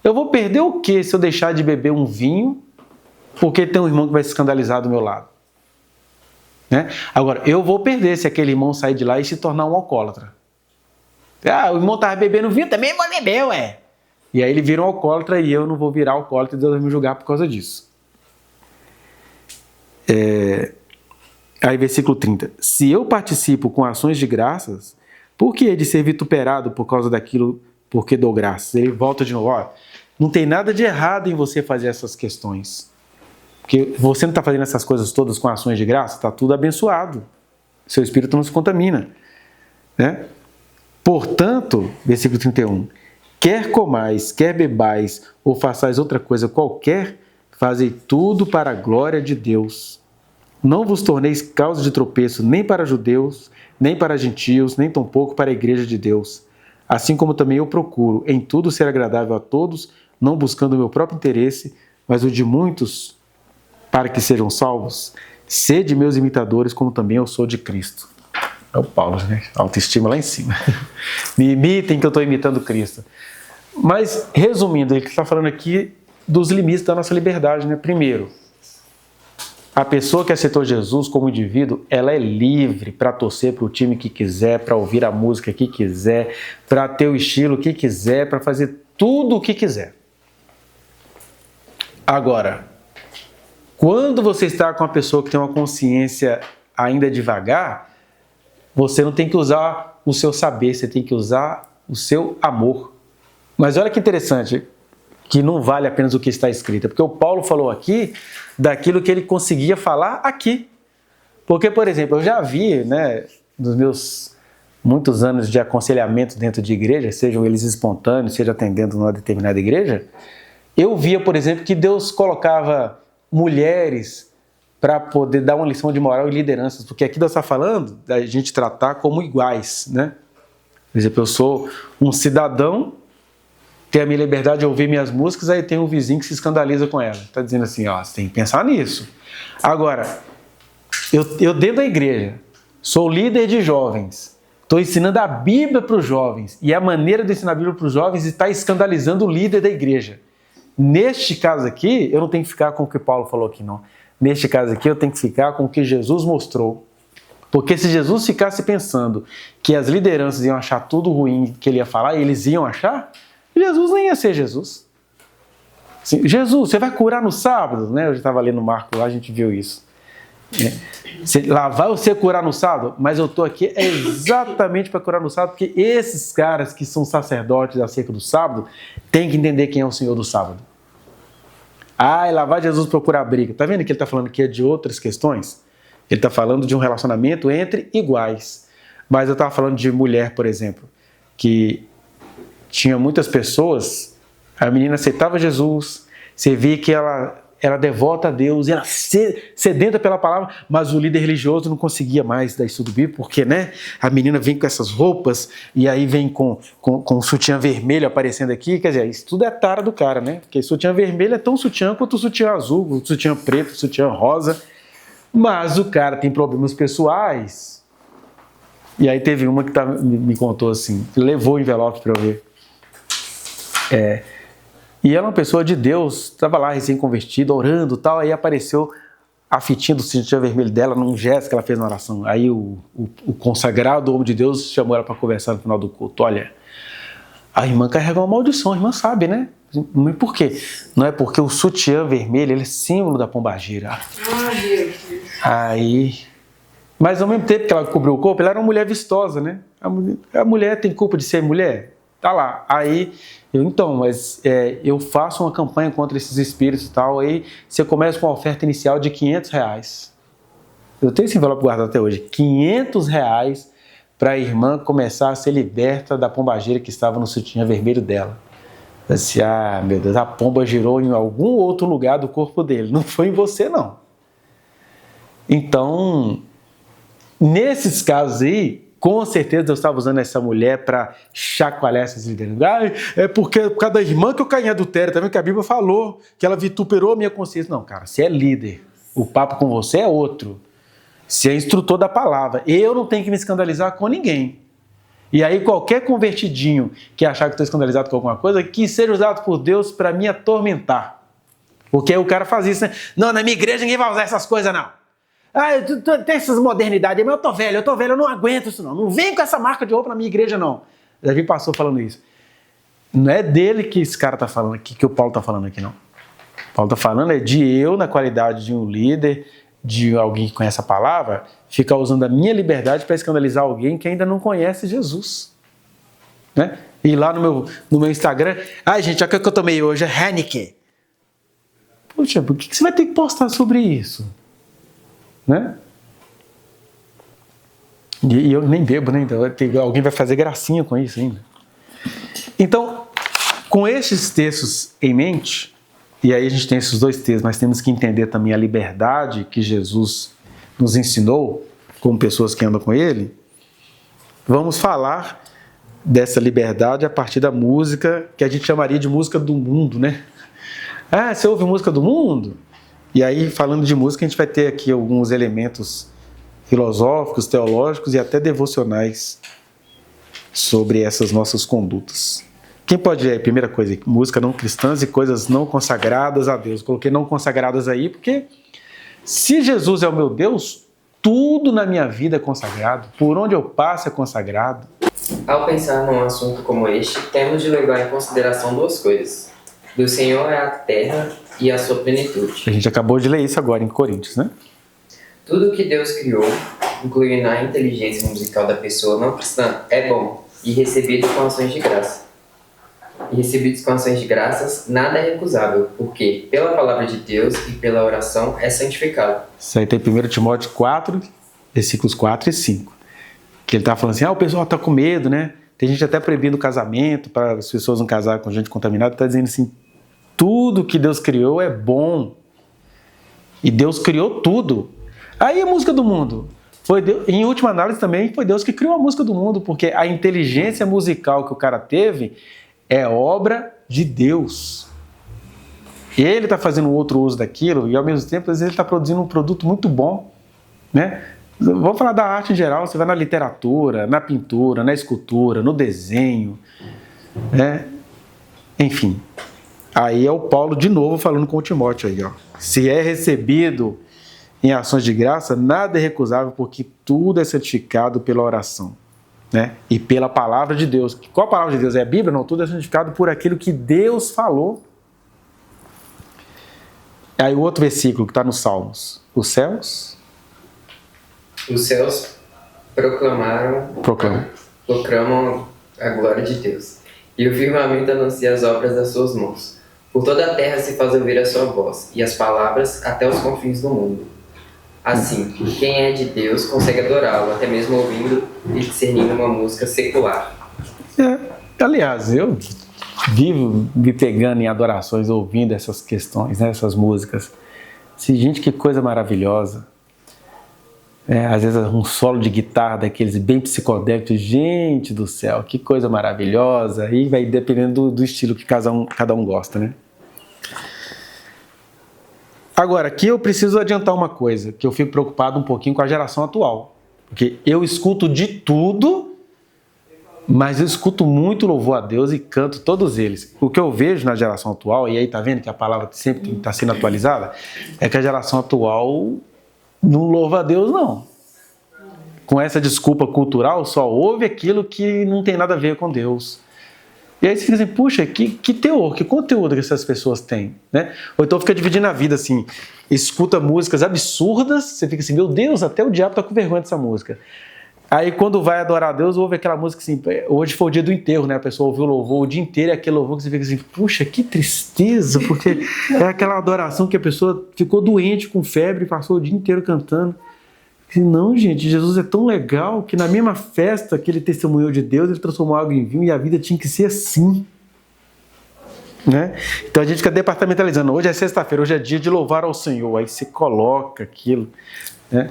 Eu vou perder o quê se eu deixar de beber um vinho porque tem um irmão que vai se escandalizar do meu lado? Né? Agora, eu vou perder se aquele irmão sair de lá e se tornar um alcoólatra. Ah, o irmão estava bebendo vinho, também vou beber, ué. E aí ele vira um alcoólatra e eu não vou virar alcoólatra e Deus vai me julgar por causa disso. Aí versículo 30. Se eu participo com ações de graças, por que hei de ser vituperado por causa daquilo porque dou graças? Ele volta de novo, ó, não tem nada de errado em você fazer essas questões. Porque você não está fazendo essas coisas todas com ações de graça, está tudo abençoado. Seu espírito não se contamina. Né? Portanto, versículo 31, quer comais, quer bebais, ou façais outra coisa qualquer, fazei tudo para a glória de Deus. Não vos torneis causa de tropeço nem para judeus, nem para gentios, nem tampouco para a igreja de Deus. Assim como também eu procuro em tudo ser agradável a todos, não buscando o meu próprio interesse, mas o de muitos, para que sejam salvos. Sede meus imitadores, como também eu sou de Cristo. É o Paulo, né? Autoestima lá em cima. Me imitem que eu estou imitando Cristo. Mas, resumindo, ele está falando aqui dos limites da nossa liberdade, né? Primeiro, a pessoa que aceitou Jesus como indivíduo, ela é livre para torcer para o time que quiser, para ouvir a música que quiser, para ter o estilo que quiser, para fazer tudo o que quiser. Agora, quando você está com uma pessoa que tem uma consciência ainda devagar, você não tem que usar o seu saber, você tem que usar o seu amor. Mas olha que interessante, que não vale apenas o que está escrito, porque o Paulo falou aqui daquilo que ele conseguia falar aqui. Porque, por exemplo, eu já vi, né, nos meus muitos anos de aconselhamento dentro de igreja, sejam eles espontâneos, seja atendendo numa determinada igreja, eu via, por exemplo, que Deus colocava mulheres para poder dar uma lição de moral e lideranças, porque aqui Deus está falando da gente tratar como iguais, né? Por exemplo, eu sou um cidadão, tenho a minha liberdade de ouvir minhas músicas, aí tem um vizinho que se escandaliza com ela. Está dizendo assim, ó, você tem que pensar nisso. Agora, eu dentro da igreja, sou líder de jovens, estou ensinando a Bíblia para os jovens, e a maneira de ensinar a Bíblia para os jovens está escandalizando o líder da igreja. Neste caso aqui, eu não tenho que ficar com o que Paulo falou aqui, não. Neste caso aqui, eu tenho que ficar com o que Jesus mostrou. Porque se Jesus ficasse pensando que as lideranças iam achar tudo ruim que ele ia falar, e eles iam achar, Jesus nem ia ser Jesus. Assim, Jesus, você vai curar no sábado? Né? Eu já estava lendo Marcos lá, a gente viu isso. Lá vai você curar no sábado? Mas eu estou aqui exatamente para curar no sábado, porque esses caras que são sacerdotes acerca do sábado têm que entender quem é o Senhor do sábado. Ah, e lá vai Jesus procurar briga. Está vendo que ele está falando aqui de outras questões? Ele está falando de um relacionamento entre iguais. Mas eu estava falando de mulher, por exemplo, que tinha muitas pessoas, a menina aceitava Jesus, você via que ela era devota a Deus, era sedenta pela palavra, mas o líder religioso não conseguia mais dar estudo bíblico, porque, né, a menina vem com essas roupas, e aí vem com o sutiã vermelho aparecendo aqui, quer dizer, isso tudo é tara do cara, né, porque sutiã vermelho é tão sutiã quanto o sutiã azul, o sutiã preto, o sutiã rosa, mas o cara tem problemas pessoais. E aí teve uma que me contou assim, levou o envelope para eu ver. E ela é uma pessoa de Deus, estava lá recém-convertida, orando e tal, aí apareceu a fitinha do sutiã vermelho dela num gesto que ela fez na oração. Aí o consagrado, o homem de Deus, chamou ela para conversar no final do culto. Olha, a irmã carrega uma maldição, a irmã sabe, né? Mas por quê? Não é porque o sutiã vermelho ele é símbolo da pombagira. Ai, meu Deus. Aí... Mas ao mesmo tempo que ela cobriu o corpo, ela era uma mulher vistosa, né? A mulher tem culpa de ser mulher? Tá lá. Aí, eu faço uma campanha contra esses espíritos e tal. Aí você começa com uma oferta inicial de R$500. Eu tenho esse envelope guardado até hoje. R$500 para a irmã começar a ser liberta da pombagira que estava no sutiã vermelho dela. Assim, meu Deus, a pomba girou em algum outro lugar do corpo dele. Não foi em você, não. Então, nesses casos aí, com certeza Deus estava usando essa mulher para chacoalhar essas lideranças. É por causa da irmã que eu caí em adultério. Também que a Bíblia falou que ela vituperou a minha consciência. Não, cara, você é líder. O papo com você é outro. Você é instrutor da palavra. Eu não tenho que me escandalizar com ninguém. E aí qualquer convertidinho que achar que estou escandalizado com alguma coisa, que seja usado por Deus para me atormentar. Porque aí o cara faz isso, né? Não, na minha igreja ninguém vai usar essas coisas, não. Tem essas modernidades, mas eu tô velho, eu não aguento isso, não. Não vem com essa marca de roupa na minha igreja, não. Já vi pastor falando isso. Não é dele que esse cara está falando aqui, que o Paulo está falando aqui, não. O Paulo está falando de eu, na qualidade de um líder, de alguém que conhece a palavra, ficar usando a minha liberdade para escandalizar alguém que ainda não conhece Jesus. Né? E lá no meu Instagram, gente, olha o que eu tomei hoje, é Heineken. Poxa, por que você vai ter que postar sobre isso? Né? E eu nem bebo, né? Então, alguém vai fazer gracinha com isso ainda. Então, com esses textos em mente, e aí a gente tem esses dois textos, mas temos que entender também a liberdade que Jesus nos ensinou, como pessoas que andam com Ele. Vamos falar dessa liberdade a partir da música que a gente chamaria de música do mundo, né? Você ouve música do mundo? E aí, falando de música, a gente vai ter aqui alguns elementos filosóficos, teológicos e até devocionais sobre essas nossas condutas. Quem pode ver aí? Primeira coisa, música não cristãs e coisas não consagradas a Deus. Coloquei não consagradas aí porque se Jesus é o meu Deus, tudo na minha vida é consagrado. Por onde eu passo é consagrado. Ao pensar num assunto como este, temos de levar em consideração duas coisas. Do Senhor é a terra e a sua plenitude. A gente acabou de ler isso agora em Coríntios, né? Tudo que Deus criou, incluindo a inteligência musical da pessoa não cristã, é bom e recebido com ações de graça. E recebidos com ações de graças, nada é recusável, porque pela palavra de Deus e pela oração é santificado. Isso aí tem 1 Timóteo 4, versículos 4 e 5. Que ele está falando assim, o pessoal está com medo, né? Tem gente até proibindo o casamento para as pessoas não casarem com gente contaminada. Está dizendo assim, tudo que Deus criou é bom. E Deus criou tudo. Aí a música do mundo. Foi Deus, em última análise também, foi Deus que criou a música do mundo, porque a inteligência musical que o cara teve é obra de Deus. Ele está fazendo outro uso daquilo e, ao mesmo tempo, às vezes ele está produzindo um produto muito bom. Né? Vamos falar da arte em geral. Você vai na literatura, na pintura, na escultura, no desenho. Né? Enfim. Aí é o Paulo de novo falando com o Timóteo aí, ó. Se é recebido em ações de graça, nada é recusável, porque tudo é santificado pela oração, né? E pela palavra de Deus. Qual a palavra de Deus? É a Bíblia? Não, tudo é santificado por aquilo que Deus falou. Aí o outro versículo que está nos Salmos. Os céus proclamam a glória de Deus. E o firmamento anuncia as obras das suas mãos. Por toda a terra se faz ouvir a sua voz, e as palavras até os confins do mundo. Assim, quem é de Deus consegue adorá-lo, até mesmo ouvindo e discernindo uma música secular. Aliás, eu vivo me pegando em adorações, ouvindo essas questões, né, essas músicas. Gente, que coisa maravilhosa. Às vezes um solo de guitarra daqueles bem psicodélicos, gente do céu, que coisa maravilhosa. E vai dependendo do estilo que cada um gosta, né? Agora, aqui eu preciso adiantar uma coisa, que eu fico preocupado um pouquinho com a geração atual. Porque eu escuto de tudo, mas eu escuto muito louvor a Deus e canto todos eles. O que eu vejo na geração atual, e aí tá vendo que a palavra sempre está sendo atualizada, é que a geração atual não louva a Deus, não. Com essa desculpa cultural, só ouve aquilo que não tem nada a ver com Deus. E aí você fica assim, puxa, que teor, que conteúdo que essas pessoas têm, né? Ou então fica dividindo a vida assim, escuta músicas absurdas, você fica assim, meu Deus, até o diabo tá com vergonha dessa música. Aí quando vai adorar a Deus, ouve aquela música assim, hoje foi o dia do enterro, né? A pessoa ouviu o louvor o dia inteiro e aquele louvor que você fica assim, puxa, que tristeza, porque é aquela adoração que a pessoa ficou doente com febre e passou o dia inteiro cantando. E não, gente, Jesus é tão legal que na mesma festa que ele testemunhou de Deus, ele transformou água em vinho e a vida tinha que ser assim. Né? Então a gente fica departamentalizando. Hoje é sexta-feira, hoje é dia de louvar ao Senhor. Aí você coloca aquilo, né?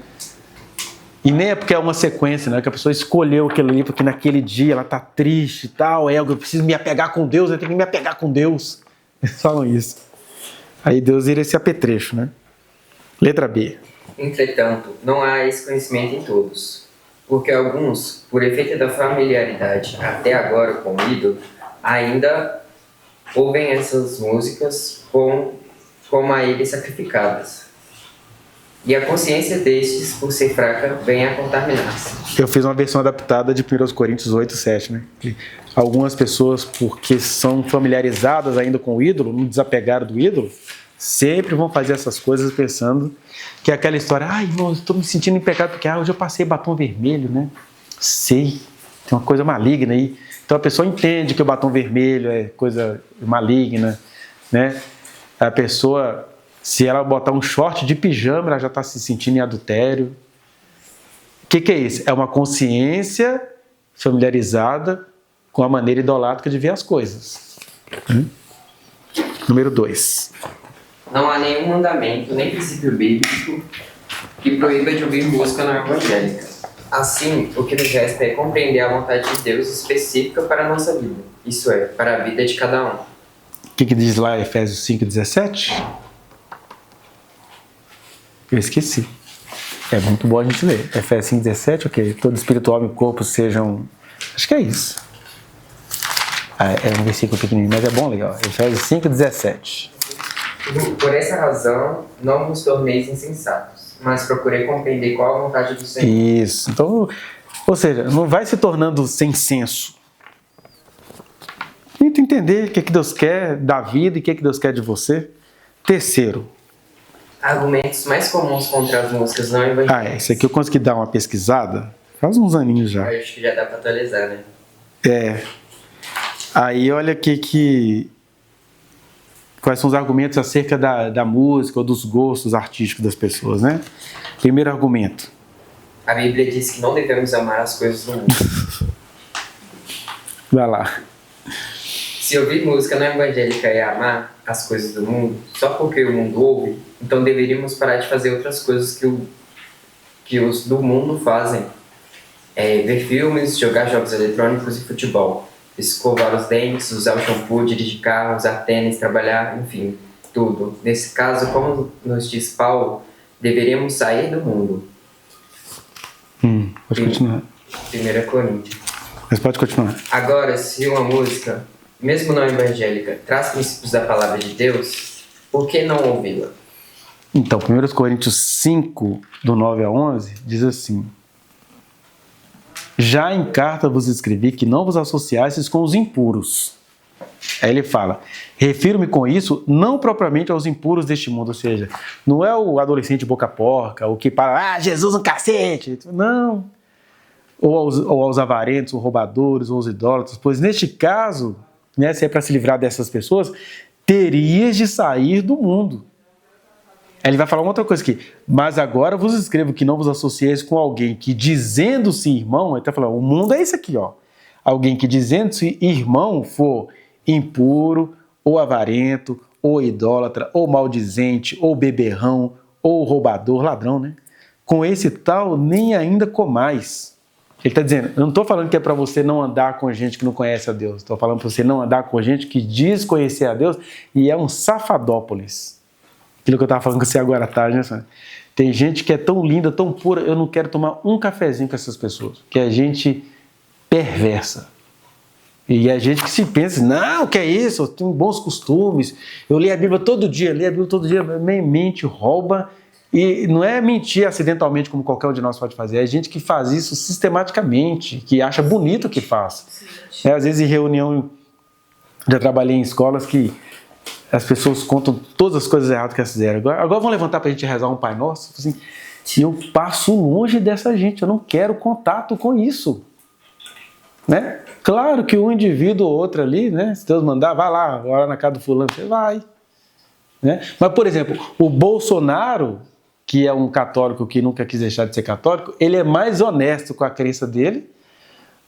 E nem é porque é uma sequência, né? Que a pessoa escolheu aquilo ali porque naquele dia ela tá triste e tal. Eu preciso me apegar com Deus, eu tenho que me apegar com Deus. Eles falam isso. Aí Deus vira esse apetrecho, né? Letra B. Entretanto, não há esse conhecimento em todos, porque alguns, por efeito da familiaridade até agora com o ídolo, ainda ouvem essas músicas como a ele sacrificadas. E a consciência destes, por ser fraca, vem a contaminar-se. Eu fiz uma versão adaptada de 1 Coríntios 8, 7, né? Que algumas pessoas, porque são familiarizadas ainda com o ídolo, não desapegaram do ídolo, sempre vão fazer essas coisas pensando que é aquela história, irmão, eu estou me sentindo em pecado porque hoje eu passei batom vermelho, né? Sei, tem uma coisa maligna aí. Então a pessoa entende que o batom vermelho é coisa maligna, né? A pessoa, se ela botar um short de pijama, ela já está se sentindo em adultério. O que é isso? É uma consciência familiarizada com a maneira idolátrica de ver as coisas. Número 2. Não há nenhum mandamento, nem princípio bíblico que proíba de ouvir música não evangélica. Assim, o que nos resta é compreender a vontade de Deus específica para a nossa vida, isso é, para a vida de cada um. O que diz lá em Efésios 5,17? Eu esqueci. É muito bom a gente ler. Efésios 5,17, ok. Todo espírito, alma e corpo sejam... Acho que é isso. É um versículo pequenininho, mas é bom ler. Ó. Efésios 5,17. Por essa razão, não vos torneis insensatos, mas procurei compreender qual a vontade do Senhor. Isso. Então, ou seja, não vai se tornando sem senso. Tenta entender o que Deus quer da vida e o que Deus quer de você. Terceiro. Argumentos mais comuns contra as músicas não evangélicas. Esse aqui eu consegui dar uma pesquisada. Faz uns aninhos já. Eu acho que já dá para atualizar, né? Aí olha aqui quais são os argumentos acerca da música ou dos gostos artísticos das pessoas, né? Primeiro argumento. A Bíblia diz que não devemos amar as coisas do mundo. Vai lá. Se ouvir música não evangélica é amar as coisas do mundo, só porque o mundo ouve, então deveríamos parar de fazer outras coisas que os do mundo fazem. Ver filmes, jogar jogos eletrônicos e futebol. Escovar os dentes, usar o shampoo, dirigir carro, usar tênis, trabalhar, enfim, tudo. Nesse caso, como nos diz Paulo, deveríamos sair do mundo. Pode continuar. 1 Coríntios. Mas pode continuar. Agora, se uma música, mesmo não evangélica, traz princípios da palavra de Deus, por que não ouvi-la? Então, 1 Coríntios 5, do 9 a 11, diz assim: já em carta vos escrevi que não vos associasseis com os impuros. Aí ele fala, refiro-me com isso não propriamente aos impuros deste mundo, ou seja, não é o adolescente boca porca, o que fala, Jesus um cacete, não. Ou aos avarentos, ou roubadores, ou aos idólatras, pois neste caso, né, se é para se livrar dessas pessoas, terias de sair do mundo. Aí ele vai falar uma outra coisa aqui. Mas agora vos escrevo que não vos associeis com alguém que, dizendo-se irmão, ele está falando, o mundo é isso aqui, ó. Alguém que, dizendo-se irmão, for impuro, ou avarento, ou idólatra, ou maldizente, ou beberrão, ou roubador, ladrão, né? Com esse tal, nem ainda comais. Ele está dizendo, eu não estou falando que é para você não andar com gente que não conhece a Deus. Estou falando para você não andar com gente que diz conhecer a Deus e é um safadópolis. Aquilo que eu estava falando com você agora à tarde, né, Sandra? Tem gente que é tão linda, tão pura, eu não quero tomar um cafezinho com essas pessoas. Que é gente perversa. E é gente que se pensa, não, que é isso, eu tenho bons costumes, eu leio a Bíblia todo dia, mente, rouba. E não é mentir acidentalmente como qualquer um de nós pode fazer, é gente que faz isso sistematicamente, que acha bonito o que faz. Às vezes em reunião, já trabalhei em escolas que as pessoas contam todas as coisas erradas que elas fizeram. Agora vão levantar para a gente rezar um Pai Nosso. Assim, E eu passo longe dessa gente, eu não quero contato com isso. Né? Claro que um indivíduo ou outro ali, né? Se Deus mandar, vai lá, ora na casa do fulano, você vai. Né? Mas, por exemplo, o Bolsonaro, que é um católico que nunca quis deixar de ser católico, ele é mais honesto com a crença dele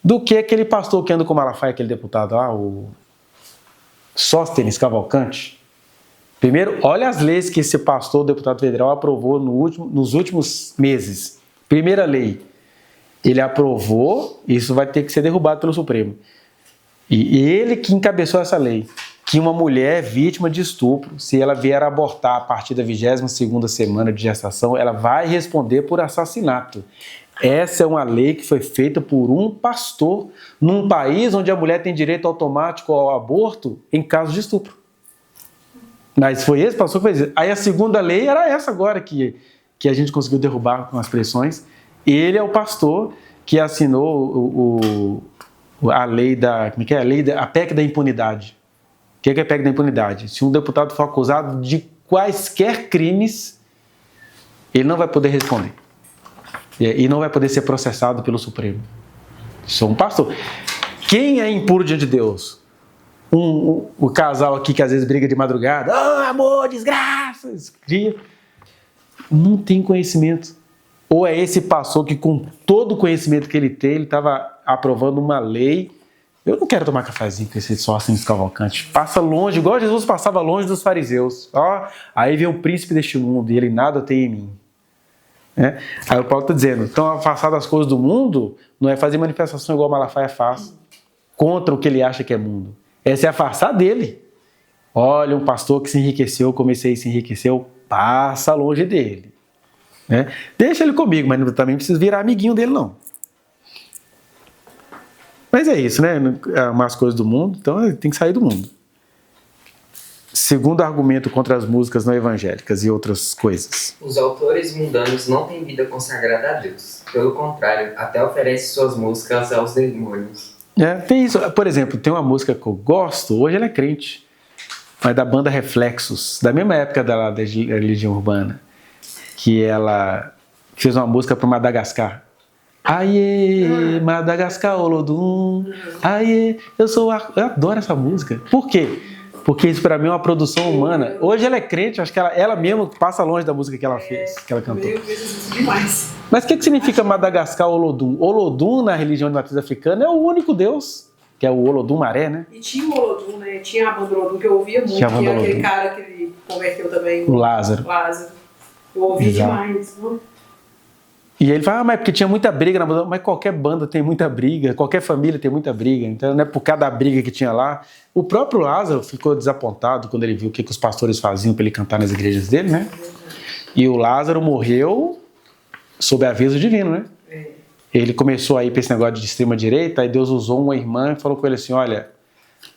do que aquele pastor que anda com o Malafaia, aquele deputado lá, o Sóstenes Cavalcante. Primeiro, olha as leis que esse pastor, deputado federal, aprovou nos últimos meses. Primeira lei, ele aprovou, isso vai ter que ser derrubado pelo Supremo. E ele que encabeçou essa lei, que uma mulher vítima de estupro, se ela vier a abortar a partir da 22ª semana de gestação, ela vai responder por assassinato. Essa é uma lei que foi feita por um pastor num país onde a mulher tem direito automático ao aborto em caso de estupro. Mas foi esse pastor que fez isso. Aí a segunda lei era essa agora que a gente conseguiu derrubar com as pressões. Ele é o pastor que assinou a lei da... Como é que é? A PEC da impunidade. O que é a PEC da impunidade? Se um deputado for acusado de quaisquer crimes, ele não vai poder responder. E não vai poder ser processado pelo Supremo. Sou um pastor. Quem é impuro diante de Deus? O casal aqui que às vezes briga de madrugada. Amor, desgraça! Cria. Não tem conhecimento. Ou é esse pastor que, com todo o conhecimento que ele tem, ele estava aprovando uma lei. Eu não quero tomar cafezinho com esse Sóstenes Cavalcante. Passa longe, igual Jesus passava longe dos fariseus. Aí vem o príncipe deste mundo e ele nada tem em mim. Aí o Paulo está dizendo, então afastar das coisas do mundo não é fazer manifestação igual Malafaia faz, contra o que ele acha que é mundo. É se afastar dele. Olha, um pastor que se enriqueceu, comecei a se enriqueceu, passa longe dele. Deixa ele comigo, mas também não precisa virar amiguinho dele, não. Mas é isso, né? Umas coisas do mundo, então tem que sair do mundo. Segundo argumento contra as músicas não evangélicas e outras coisas. Os autores mundanos não têm vida consagrada a Deus. Pelo contrário, até oferecem suas músicas aos demônios. Tem isso. Por exemplo, tem uma música que eu gosto, hoje ela é crente, mas da banda Reflexos, da mesma época da religião urbana, que ela fez uma música para Madagascar. Aie, Madagascar, Olodum. Aie, eu adoro essa música. Por quê? Porque isso para mim é uma produção humana. Hoje ela é crente, acho que ela mesma passa longe da música que ela fez, que ela cantou. Demais. Mas o que significa Madagascar, Olodum? Olodum, na religião de matriz africana, é o único Deus, que é o Olodum Maré, né? E tinha o Olodum, né? Tinha a banda Olodum que eu ouvia muito, que é aquele cara que ele converteu também. O Lázaro. Eu ouvia demais. E ele fala, mas porque tinha muita briga na banda. Mas qualquer banda tem muita briga, qualquer família tem muita briga. Então não é por causa da briga que tinha lá. O próprio Lázaro ficou desapontado quando ele viu o que os pastores faziam para ele cantar nas igrejas dele, né? E o Lázaro morreu sob aviso divino, né? Ele começou a ir para esse negócio de extrema-direita, aí Deus usou uma irmã e falou com ele assim, olha,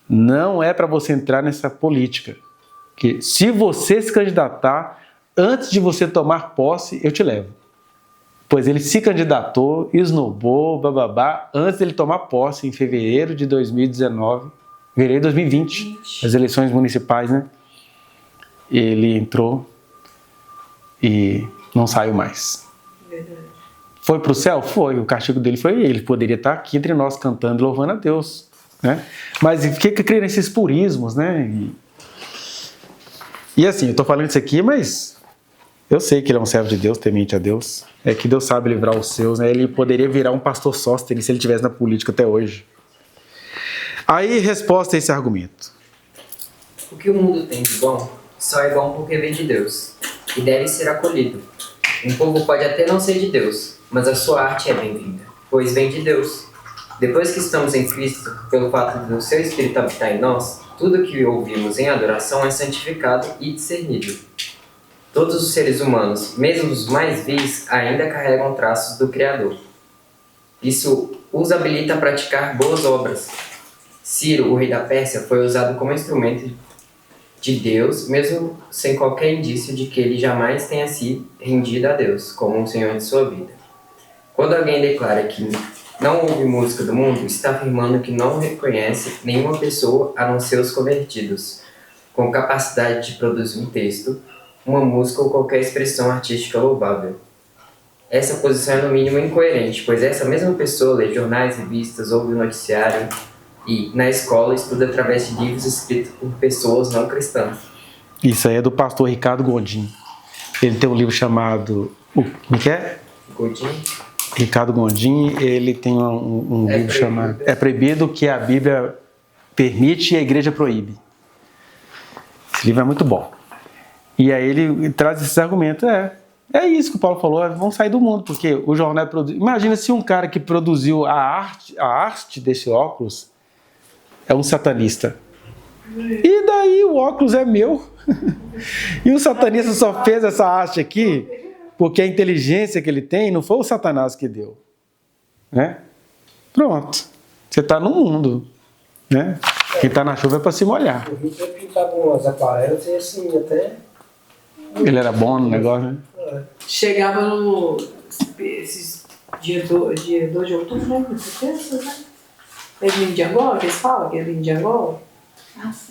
não é para você entrar nessa política. Que se você se candidatar, antes de você tomar posse, eu te levo. Pois ele se candidatou, esnobou, bababá, antes dele tomar posse, em fevereiro de 2019, fevereiro de 2020, as eleições municipais, né? Ele entrou e não saiu mais. Verdade. Foi para o céu? Foi. O castigo dele foi ele. Poderia estar aqui entre nós cantando e louvando a Deus, né? Mas o que cria nesses purismos, né? E assim, eu estou falando isso aqui, mas eu sei que ele é um servo de Deus, temente a Deus. É que Deus sabe livrar os seus, né? Ele poderia virar um pastor Sóstenes se ele estivesse na política até hoje. Aí, resposta a esse argumento. O que o mundo tem de bom, só é bom porque vem de Deus, e deve ser acolhido. Um povo pode até não ser de Deus, mas a sua arte é bem-vinda, pois vem de Deus. Depois que estamos em Cristo, pelo fato do seu Espírito habitar em nós, tudo que ouvimos em adoração é santificado e discernido. Todos os seres humanos, mesmo os mais vis, ainda carregam traços do Criador. Isso os habilita a praticar boas obras. Ciro, o rei da Pérsia, foi usado como instrumento de Deus, mesmo sem qualquer indício de que ele jamais tenha se rendido a Deus, como um senhor de sua vida. Quando alguém declara que não ouve música do mundo, está afirmando que não reconhece nenhuma pessoa a não ser os convertidos, com capacidade de produzir um texto, uma música ou qualquer expressão artística louvável. Essa posição é no mínimo incoerente, pois essa mesma pessoa lê jornais, revistas, ouve o noticiário e, na escola, estuda através de livros escritos por pessoas não cristãs. Isso aí é do pastor Ricardo Gondim. Ele tem um livro chamado... Como que é? Godin? Ricardo Gondim, ele tem um livro chamado É Proibido, que a Bíblia permite e a Igreja proíbe. Esse livro é muito bom. E aí ele traz esses argumentos. É isso que o Paulo falou, vamos sair do mundo, porque o jornal produz... Imagina se um cara que produziu a arte desse óculos é um satanista. E daí o óculos é meu. E o satanista só fez essa arte aqui porque a inteligência que ele tem não foi o Satanás que deu. Né? Pronto. Você está no mundo. Né? Quem está na chuva é para se molhar. O Hitler pintava umas aquarelas e assim, até... Ele era bom no negócio, né? Chegava no... Esses dia 2 de outubro, né? É domingo de Angola que eles falam? Que é domingo de Angola?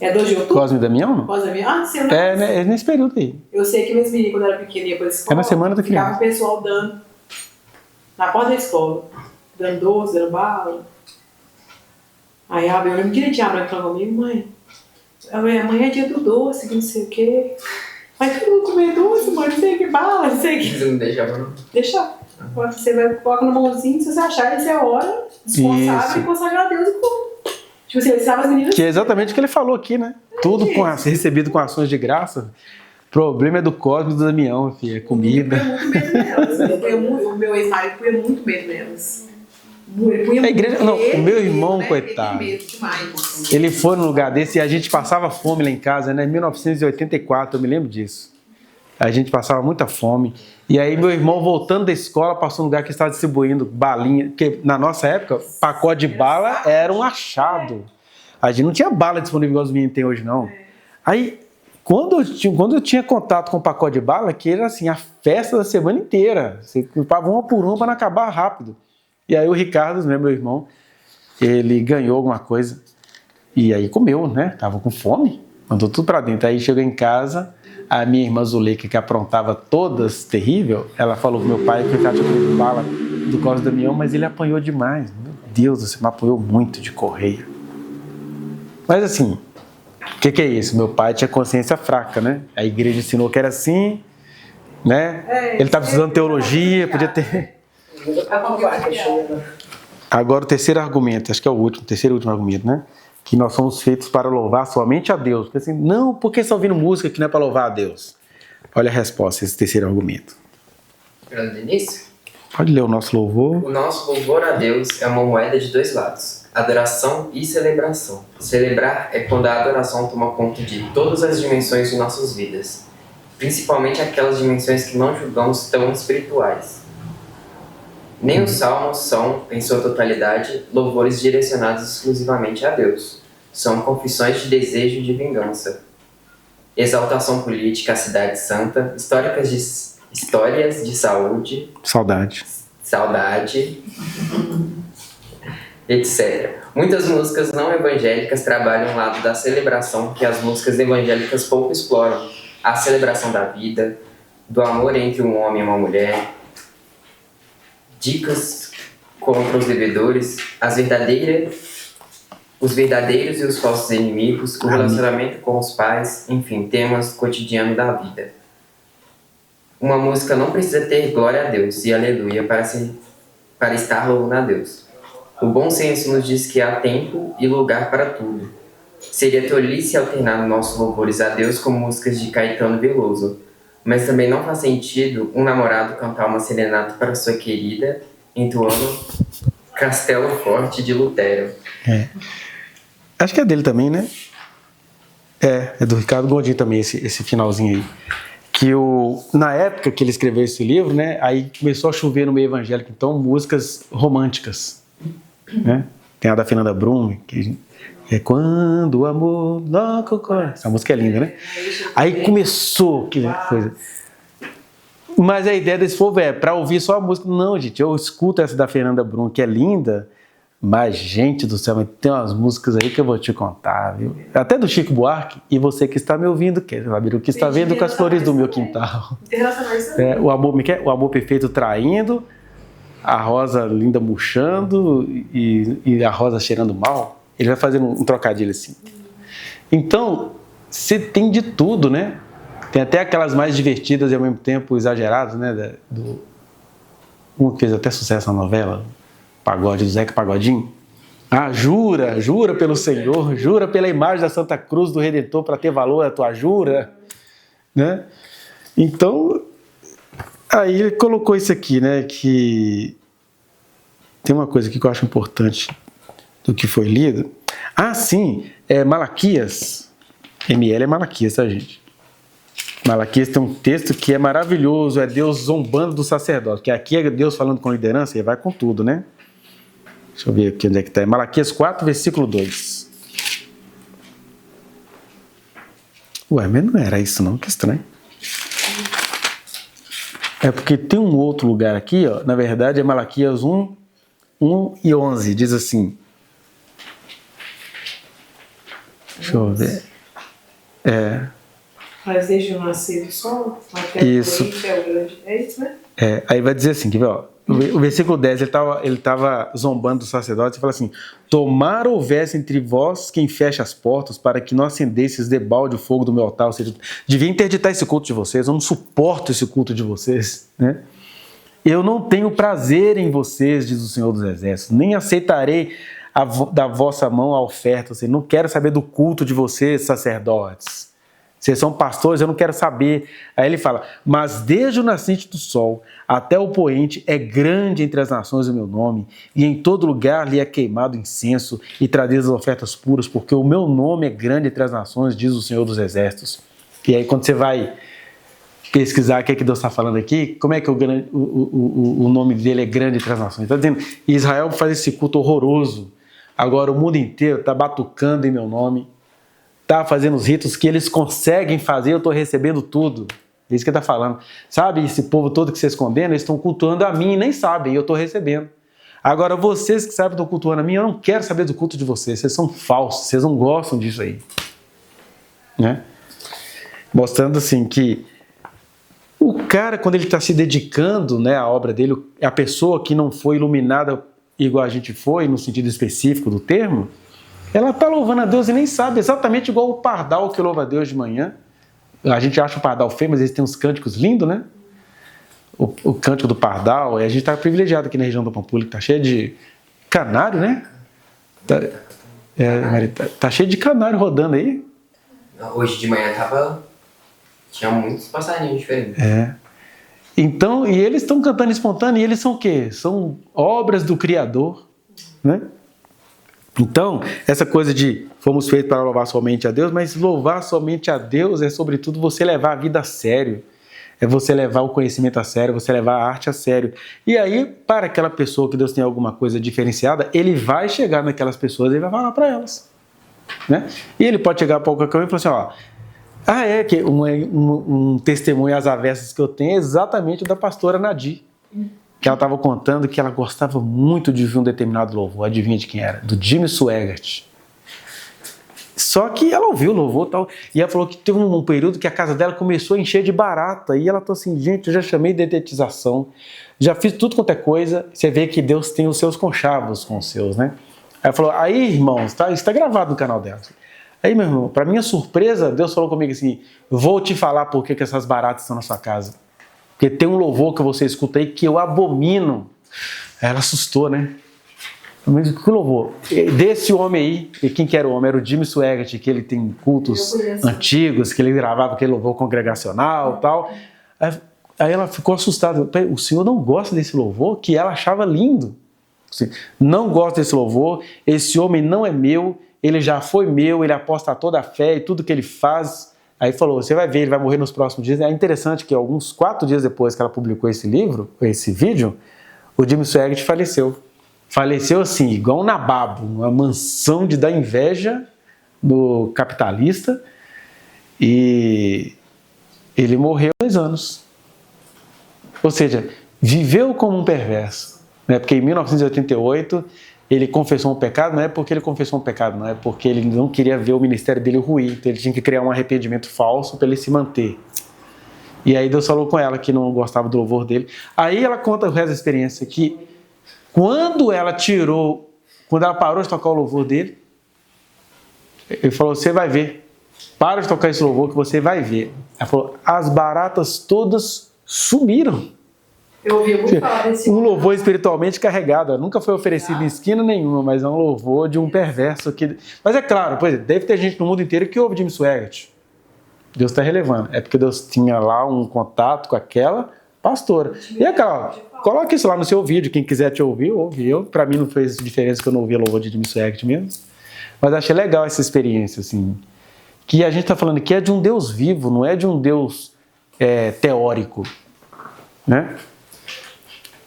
É 2 de outubro? Cosme e Damião, não? Cosme e Damião? Ah, você não É nesse período aí. Eu sei que meus meninos, quando eu era pequena, ia pra escola. É na semana da criança. Ficava o pessoal dando. Na porta da escola. Dando doce, dando bala. Aí eu lembro direitinho, a Branca falou comigo, mãe. Amanhã é dia do doce, que não sei o quê. Mas que eu vou comer doce, mãe, não sei o que, bala, não sei o que. Você não deixava, não? Deixa. Você vai, coloca no mãozinho, se você achar, essa é a hora, responsável e consagrar a Deus e come. Tipo assim, eu ensinava as meninas. Que é exatamente o que ele falou aqui, né? Tudo ser recebido com ações de graça. O problema é do Cosme e do Damião, filho. É comida. O meu ex-marido punha muito medo nelas. A igreja, não, o meu irmão, né? Coitado. Ele foi num lugar desse e a gente passava fome lá em casa, né? Em 1984, eu me lembro disso. A gente passava muita fome. E aí meu irmão, voltando da escola, passou num lugar que estava distribuindo balinha. Porque na nossa época, pacote de bala era um achado. A gente não tinha bala disponível igual os meninos têm hoje, não. Aí, quando eu tinha contato com o pacote de bala, que era assim, a festa da semana inteira. Você comprava uma por uma para não acabar rápido. E aí o Ricardo, né, meu irmão, ele ganhou alguma coisa. E aí comeu, né? Tava com fome. Mandou tudo para dentro. Aí chegou em casa... A minha irmã Zuleika, que aprontava todas terrível, ela falou com meu pai que o cara tinha comido bala do Cosme e Damião, mas ele apanhou demais. Meu Deus, você me apanhou muito de correio. Mas assim, o que é isso? Meu pai tinha consciência fraca, né? A igreja ensinou que era assim, né? Ele estava estudando teologia, podia ter... Agora o terceiro argumento, acho que é o terceiro e último argumento, né? Que nós somos feitos para louvar somente a Deus. Porque assim, não, por que você está ouvindo música que não é para louvar a Deus? Olha a resposta, esse terceiro argumento. Grande início? Pode ler o nosso louvor. O nosso louvor a Deus é uma moeda de dois lados, adoração e celebração. Celebrar é quando a adoração toma conta de todas as dimensões de nossas vidas, principalmente aquelas dimensões que não julgamos tão espirituais. Nem os salmos são, em sua totalidade, louvores direcionados exclusivamente a Deus. São confissões de desejo de vingança, exaltação política à cidade santa, histórias de saúde, saudade, etc. Muitas músicas não evangélicas trabalham o lado da celebração que as músicas evangélicas pouco exploram. A celebração da vida, do amor entre um homem e uma mulher, dicas contra os devedores, os verdadeiros e os falsos inimigos, o relacionamento com os pais, enfim, temas cotidianos da vida. Uma música não precisa ter glória a Deus e aleluia para estar louvando a Deus. O bom senso nos diz que há tempo e lugar para tudo. Seria tolice alternar nossos louvores a Deus com músicas de Caetano Veloso, mas também não faz sentido um namorado cantar uma serenata para sua querida, entoando Castelo Forte de Lutero. Acho que é dele também, né? É do Ricardo Gondim também, esse finalzinho aí. Que na época que ele escreveu esse livro, né? Aí começou a chover no meio evangélico, então, músicas românticas, né? Tem a da Fernanda Brum, que é quando o amor... Essa música é linda, né? Aí começou que coisa. Mas a ideia desse povo para ouvir só a música. Não, gente, eu escuto essa da Fernanda Brum, que é linda, Mas, gente do céu, tem umas músicas aí que eu vou te contar, viu? Até do Chico Buarque, e você que está me ouvindo, que está vendo com as flores do meu quintal. O amor perfeito traindo, a rosa linda murchando e a rosa cheirando mal. Ele vai fazendo um trocadilho assim. Então, você tem de tudo, né? Tem até aquelas mais divertidas e ao mesmo tempo exageradas, né? Um que fez até sucesso na novela, Pagode, do Zeca Pagodinho. Ah, jura pelo Senhor, jura pela imagem da Santa Cruz do Redentor para ter valor a tua jura, né? Então, aí ele colocou isso aqui, né? Que tem uma coisa aqui que eu acho importante do que foi lido. Ah, sim, Malaquias. ML é Malaquias, tá, gente? Malaquias tem um texto que é maravilhoso, é Deus zombando do sacerdote, que aqui é Deus falando com liderança, e vai com tudo, né? Deixa eu ver aqui onde é que está. Malaquias 4, versículo 2. Ué, mas não era isso não, que estranho. É porque tem um outro lugar aqui, ó, na verdade é Malaquias 1 e 11, diz assim. Deixa eu ver. Mas desde o nascer do sol, até isso. O grande. É isso, né? Aí vai dizer assim, ó, o versículo 10, ele estava zombando do sacerdote e fala assim: tomara houvesse entre vós quem fecha as portas para que não acendesses debalde o fogo do meu altar. Ou seja, devia interditar esse culto de vocês, eu não suporto esse culto de vocês, né? Eu não tenho prazer em vocês, diz o Senhor dos Exércitos, nem aceitarei da vossa mão a oferta. Ou seja, não quero saber do culto de vocês, sacerdotes. Vocês são pastores, eu não quero saber. Aí ele fala: mas desde o nascente do sol até o poente é grande entre as nações o meu nome, e em todo lugar lhe é queimado incenso e trazidas ofertas puras, porque o meu nome é grande entre as nações, diz o Senhor dos Exércitos. E aí quando você vai pesquisar o que é que Deus está falando aqui, como é que o nome dele é grande entre as nações? Está dizendo, Israel faz esse culto horroroso, agora o mundo inteiro está batucando em meu nome, está fazendo os ritos que eles conseguem fazer, eu estou recebendo tudo. É isso que ele está falando. Sabe, esse povo todo que vocês condenam, eles estão cultuando a mim e nem sabem, eu estou recebendo. Agora, vocês que sabem que estão cultuando a mim, eu não quero saber do culto de vocês, vocês são falsos, vocês não gostam disso aí. Né? Mostrando assim que o cara, quando ele está se dedicando, né, à obra dele, a pessoa que não foi iluminada igual a gente foi, no sentido específico do termo, ela está louvando a Deus e nem sabe, exatamente igual o pardal que louva a Deus de manhã. A gente acha o pardal feio, mas eles têm uns cânticos lindos, né? O cântico do pardal, e a gente está privilegiado aqui na região do Pampulha, que está cheio de canário, né? Tá cheio de canário rodando aí. Hoje de manhã tinha muitos passarinhos diferentes. Então, e eles estão cantando espontâneo, e eles são o quê? São obras do Criador, né? Então, essa coisa de fomos feitos para louvar somente a Deus, mas louvar somente a Deus é, sobretudo, você levar a vida a sério. É você levar o conhecimento a sério, você levar a arte a sério. E aí, para aquela pessoa que Deus tem alguma coisa diferenciada, ele vai chegar naquelas pessoas e vai falar para elas. Né? E ele pode chegar para qualquer um e falar assim, que um testemunho às avessas que eu tenho é exatamente o da pastora Nadir. Que ela estava contando que ela gostava muito de ouvir um determinado louvor. Adivinha de quem era? Do Jimmy Swaggart. Só que ela ouviu o louvor e tal, e ela falou que teve um período que a casa dela começou a encher de barata, e ela falou assim, gente, eu já chamei de dedetização, já fiz tudo quanto é coisa, você vê que Deus tem os seus conchavos com os seus, né? Aí ela falou, aí irmãos, isso está gravado no canal dela. Aí, meu irmão, para minha surpresa, Deus falou comigo assim, vou te falar por que essas baratas estão na sua casa. Porque tem um louvor que você escuta aí que eu abomino. Aí ela assustou, né? Mas que louvor? Desse homem aí, e quem que era o homem? Era o Jimmy Swaggart, que ele tem cultos antigos, que ele gravava aquele louvor congregacional e tal. Aí ela ficou assustada. O senhor não gosta desse louvor? Que ela achava lindo. Assim, não gosta desse louvor, esse homem não é meu, ele já foi meu, ele aposta toda a fé e tudo que ele faz. Aí falou, você vai ver, ele vai morrer nos próximos dias. É interessante que alguns 4 dias depois que ela publicou esse livro, esse vídeo, o Jimmy Swaggart faleceu. Faleceu assim, igual um nababo, uma mansão de dar inveja do capitalista. E ele morreu há 2 anos. Ou seja, viveu como um perverso. Né? Porque em 1988 ele confessou um pecado, não é porque ele confessou um pecado, não é porque ele não queria ver o ministério dele ruir, então ele tinha que criar um arrependimento falso para ele se manter. E aí Deus falou com ela que não gostava do louvor dele. Aí ela conta o resto da experiência, que quando ela parou de tocar o louvor dele, ele falou, você vai ver, para de tocar esse louvor que você vai ver. Ela falou, as baratas todas sumiram. Eu ouvi muito falar desse... Um louvor espiritualmente carregado, nunca foi oferecido em esquina nenhuma, mas é um louvor de um perverso. Mas é claro, deve ter gente no mundo inteiro que ouve Jim Swaggart. Deus está relevando. É porque Deus tinha lá um contato com aquela pastora. E é claro, coloque isso lá no seu vídeo, quem quiser te ouvir, ouve. Para mim não fez diferença que eu não ouvia louvor de Jim Swaggart mesmo. Mas achei legal essa experiência, assim. Que a gente está falando que é de um Deus vivo, não é de um Deus teórico, né?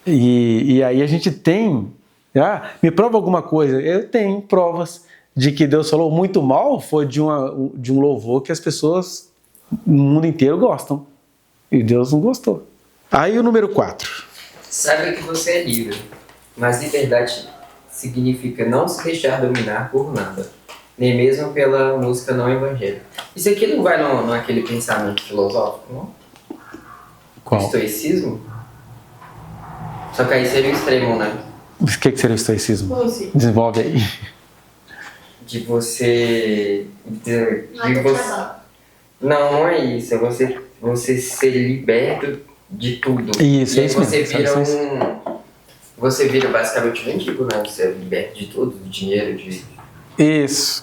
E aí a gente tem... me prova alguma coisa. Eu tenho provas de que Deus falou muito mal, foi de um louvor que as pessoas no mundo inteiro gostam. E Deus não gostou. Aí o número 4. Saiba que você é livre, mas liberdade significa não se deixar dominar por nada, nem mesmo pela música não evangélica. Isso aqui não vai naquele pensamento filosófico, não? Qual? Estoicismo? Só que aí seria o extremo, né? O que seria o estoicismo? Como assim? Desenvolve aí. De você... Não é isso. É você ser liberto de tudo. Isso, e aí isso você mesmo. vira Você vira basicamente um mendigo, né? Você é liberto de tudo, do dinheiro, de... Isso.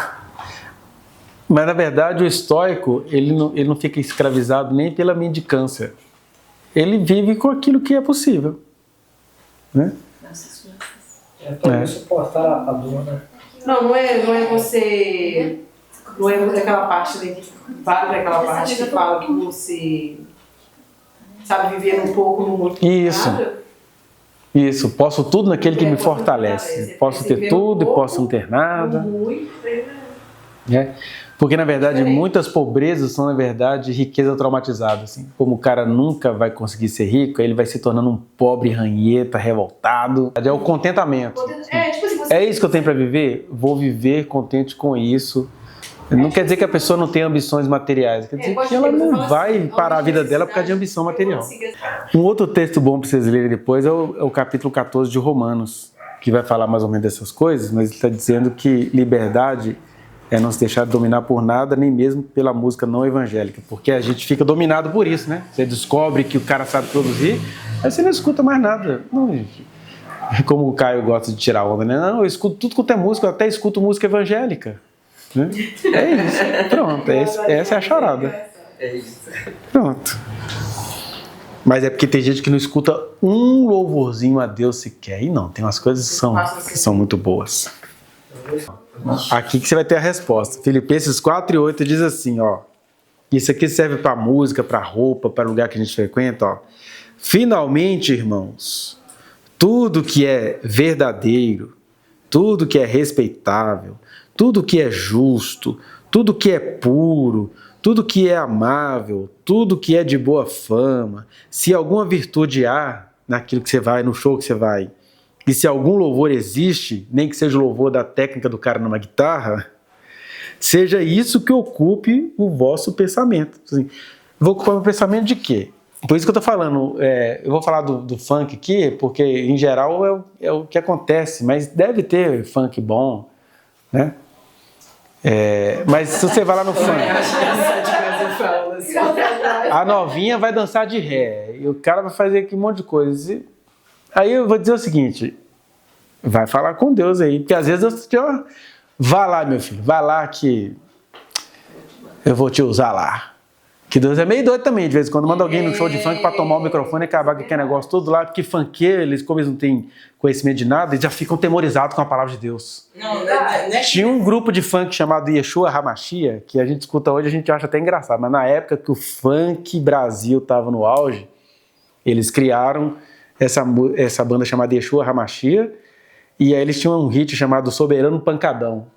Mas, na verdade, o estoico, ele não fica escravizado nem pela mendicância. Ele vive com aquilo que é possível. Né? Para suportar a dor, né? Não é você... Não é daquela parte, vale daquela parte que fala que você sabe viver um pouco no mundo. Isso. Isso. Posso tudo naquele que me fortalece. Posso ter tudo e posso não ter nada. Né? Porque, na verdade, muitas pobrezas são, na verdade, riqueza traumatizada. Assim. Como o cara nunca vai conseguir ser rico, ele vai se tornando um pobre ranheta, revoltado. É o contentamento. É isso que eu tenho para viver? Vou viver contente com isso. Não quer dizer que a pessoa não tem ambições materiais. Quer dizer que ela não vai parar a vida dela por causa de ambição material. Um outro texto bom para vocês lerem depois é o capítulo 14 de Romanos, que vai falar mais ou menos dessas coisas, mas ele está dizendo que liberdade é não se deixar dominar por nada, nem mesmo pela música não evangélica, porque a gente fica dominado por isso, né? Você descobre que o cara sabe produzir, aí você não escuta mais nada. Não, gente. Como o Caio gosta de tirar onda, né? Não, eu escuto tudo quanto é música, eu até escuto música evangélica. Né? É isso. Pronto, essa é a charada. É isso. Pronto. Mas é porque tem gente que não escuta um louvorzinho a Deus sequer. E não, tem umas coisas que são muito boas. Aqui que você vai ter a resposta. Filipenses 4:8 diz assim, ó. Isso aqui serve para música, para roupa, para lugar que a gente frequenta, ó. Finalmente, irmãos, tudo que é verdadeiro, tudo que é respeitável, tudo que é justo, tudo que é puro, tudo que é amável, tudo que é de boa fama, se alguma virtude há naquilo que você vai, no show que você vai, e se algum louvor existe, nem que seja o louvor da técnica do cara numa guitarra, seja isso que ocupe o vosso pensamento. Assim, vou ocupar meu pensamento de quê? Por isso que eu estou falando, eu vou falar do funk aqui, porque em geral é o que acontece, mas deve ter funk bom, né? Mas se você vai lá no funk, a novinha vai dançar de ré, e o cara vai fazer aqui um monte de coisa. Aí eu vou dizer o seguinte, vai falar com Deus aí, porque às vezes Deus te ó, vá lá, meu filho, vai lá que eu vou te usar lá. Que Deus é meio doido também, de vez em quando manda alguém no show de funk para tomar o microfone e acabar com aquele negócio todo lá, porque funkeiro, eles, como eles não têm conhecimento de nada, eles já ficam temorizados com a palavra de Deus. Tinha um grupo de funk chamado Yeshua HaMashiach, que a gente escuta hoje, a gente acha até engraçado, mas na época que o funk Brasil estava no auge, eles criaram essa banda chamada Yeshua HaMashiach, e aí eles tinham um hit chamado Soberano Pancadão.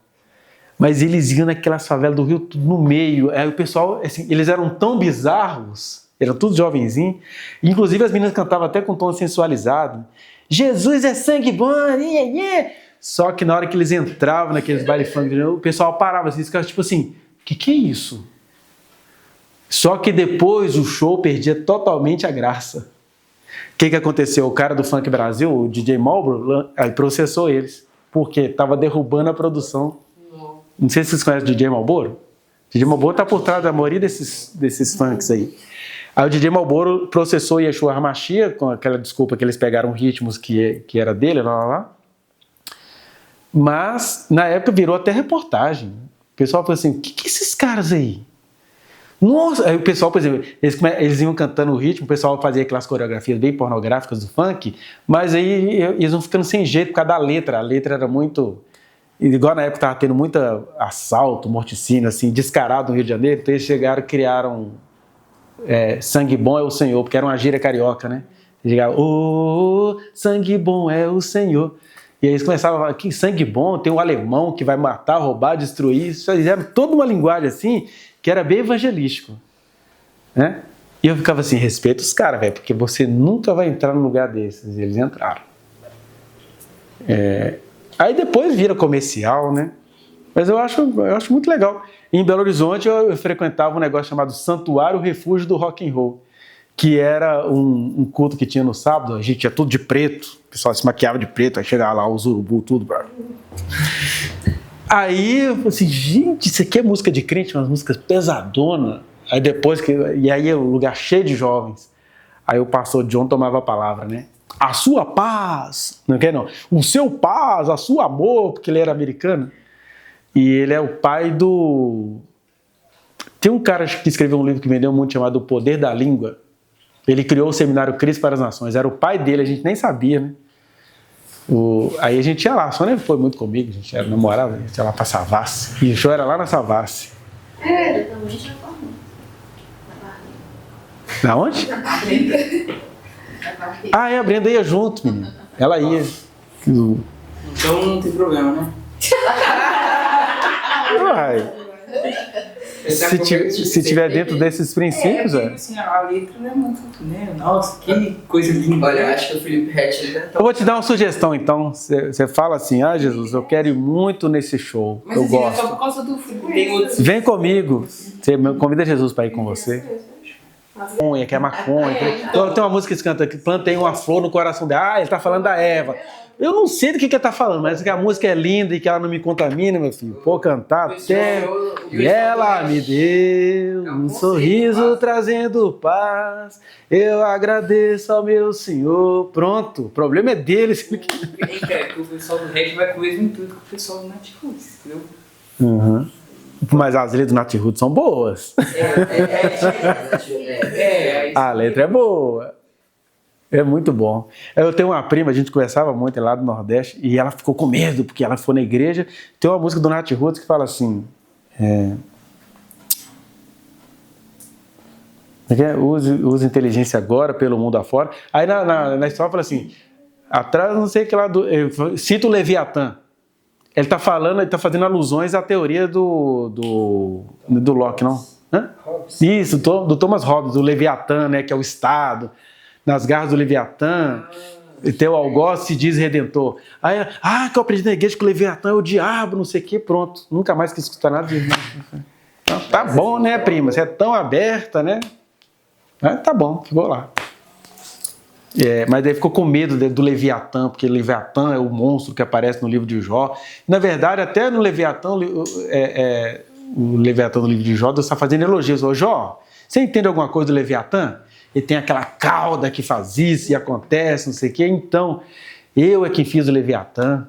Mas eles iam naquelas favelas do Rio, tudo no meio. Aí o pessoal, assim, eles eram tão bizarros, eram todos jovenzinhos. Inclusive as meninas cantavam até com tom sensualizado. Jesus é sangue bom, Só que na hora que eles entravam naqueles baile funk, o pessoal parava assim, ficava tipo assim, que é isso? Só que depois o show perdia totalmente a graça. O que aconteceu? O cara do Funk Brasil, o DJ Marlboro, aí processou eles, porque estava derrubando a produção. Não sei se vocês conhecem o DJ Marlboro. O DJ Marlboro está por trás da maioria desses funks aí. Aí o DJ Marlboro processou Yeshua HaMashiach, com aquela desculpa que eles pegaram ritmos que era dele, lá. Mas, na época, virou até reportagem. O pessoal falou assim, o que esses caras aí? Nossa! Aí o pessoal, por exemplo, eles iam cantando o ritmo, o pessoal fazia aquelas coreografias bem pornográficas do funk, mas aí eles iam ficando sem jeito por causa da letra. A letra era muito... Igual na época estava tendo muito assalto, morticínio, assim, descarado no Rio de Janeiro, então eles chegaram e criaram Sangue Bom é o Senhor, porque era uma gíria carioca, né? Eles chegavam, ô, sangue bom é o Senhor. E aí eles começavam a falar, que sangue bom, tem um alemão que vai matar, roubar, destruir. Isso fizeram toda uma linguagem assim, que era bem evangelístico, né? E eu ficava assim, respeita os caras, velho, porque você nunca vai entrar num lugar desses. E eles entraram. Aí depois vira comercial, né? Mas eu acho muito legal. Em Belo Horizonte eu frequentava um negócio chamado Santuário Refúgio do Rock and Roll, que era um culto que tinha no sábado, a gente ia tudo de preto, o pessoal se maquiava de preto, aí chegava lá os urubu, tudo. Aí eu falei assim, gente, isso aqui é música de crente, umas músicas pesadonas. Aí depois, e aí é um lugar cheio de jovens. Aí o pastor John tomava a palavra, né? A sua paz, não quer não, o seu paz, a sua amor, porque ele era americano. E ele é o pai do... Tem um cara que escreveu um livro que vendeu muito chamado O Poder da Língua. Ele criou o seminário Cristo para as Nações. Era o pai dele, a gente nem sabia, né? Aí a gente ia lá, só nem foi muito comigo, a gente era namorado, a gente ia lá para Savassi. E o show era lá na Savassi. Eu também já falei. Na onde? Na barriga. A Brenda ia junto, menino. Ela ia. Então não tem problema, né? Uai. Se tiver dentro desses princípios, assim, a letra não é muito, né? Nossa, que coisa linda. Olha, eu acho que o Felipe Hetch... Eu vou te dar uma sugestão, então. Você fala assim, Jesus, eu quero ir muito nesse show. Mas eu assim, gosto. é só por causa do Felipe. Tem outros... Vem comigo. Você convida Jesus para ir com você. Que é maconha. Então, tem uma música que canta que plantei uma flor no coração dela. Ele tá falando da Eva. Eu não sei do que ele tá falando, mas que a música é linda e que ela não me contamina, meu filho. Vou cantar até... E ela me deu um sorriso trazendo paz. Eu agradeço ao meu Senhor. Pronto. O problema é dele. O pessoal do reggae vai com o mesmo intuito que o pessoal do Natiruts, entendeu? Uhum. Mas as letras do Natiruts são boas. A letra é boa. É muito bom. Eu tenho uma prima, a gente conversava muito lá do Nordeste, e ela ficou com medo, porque ela foi na igreja. Tem uma música do Natiruts que fala assim... use inteligência agora pelo mundo afora. Aí na história fala assim, atrás não sei o que lá, cita o Leviatã. Ele está fazendo alusões à teoria do Locke, não? Hã? Isso, do Thomas Hobbes, do Leviatã, né, que é o Estado, nas garras do Leviatã. E tem o algoz se diz redentor. Aí, que eu aprendi na igreja que o Leviatã é o diabo, não sei o que, pronto. Nunca mais quis escutar nada de então, tá bom, né, prima? Você é tão aberta, né? Tá bom, ficou lá. Mas daí ficou com medo do Leviatã, porque o Leviatã é o monstro que aparece no livro de Jó. Na verdade, até no Leviatã, o Leviatã no livro de Jó, Deus está fazendo elogios. Ô, Jó, você entende alguma coisa do Leviatã? Ele tem aquela cauda que faz isso e acontece, não sei o quê. Então, eu é quem fiz o Leviatã,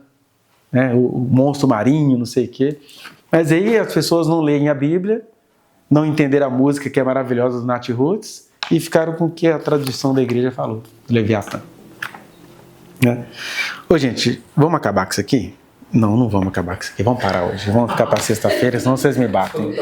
né? O monstro marinho, não sei o quê. Mas aí as pessoas não leem a Bíblia, não entenderam a música que é maravilhosa do Natiruts e ficaram com o que a tradição da igreja falou, do Leviatã. Né? Ô, gente, vamos acabar com isso aqui? Não vamos acabar com isso aqui. Vamos parar hoje. Vamos ficar para sexta-feira, senão vocês me batem.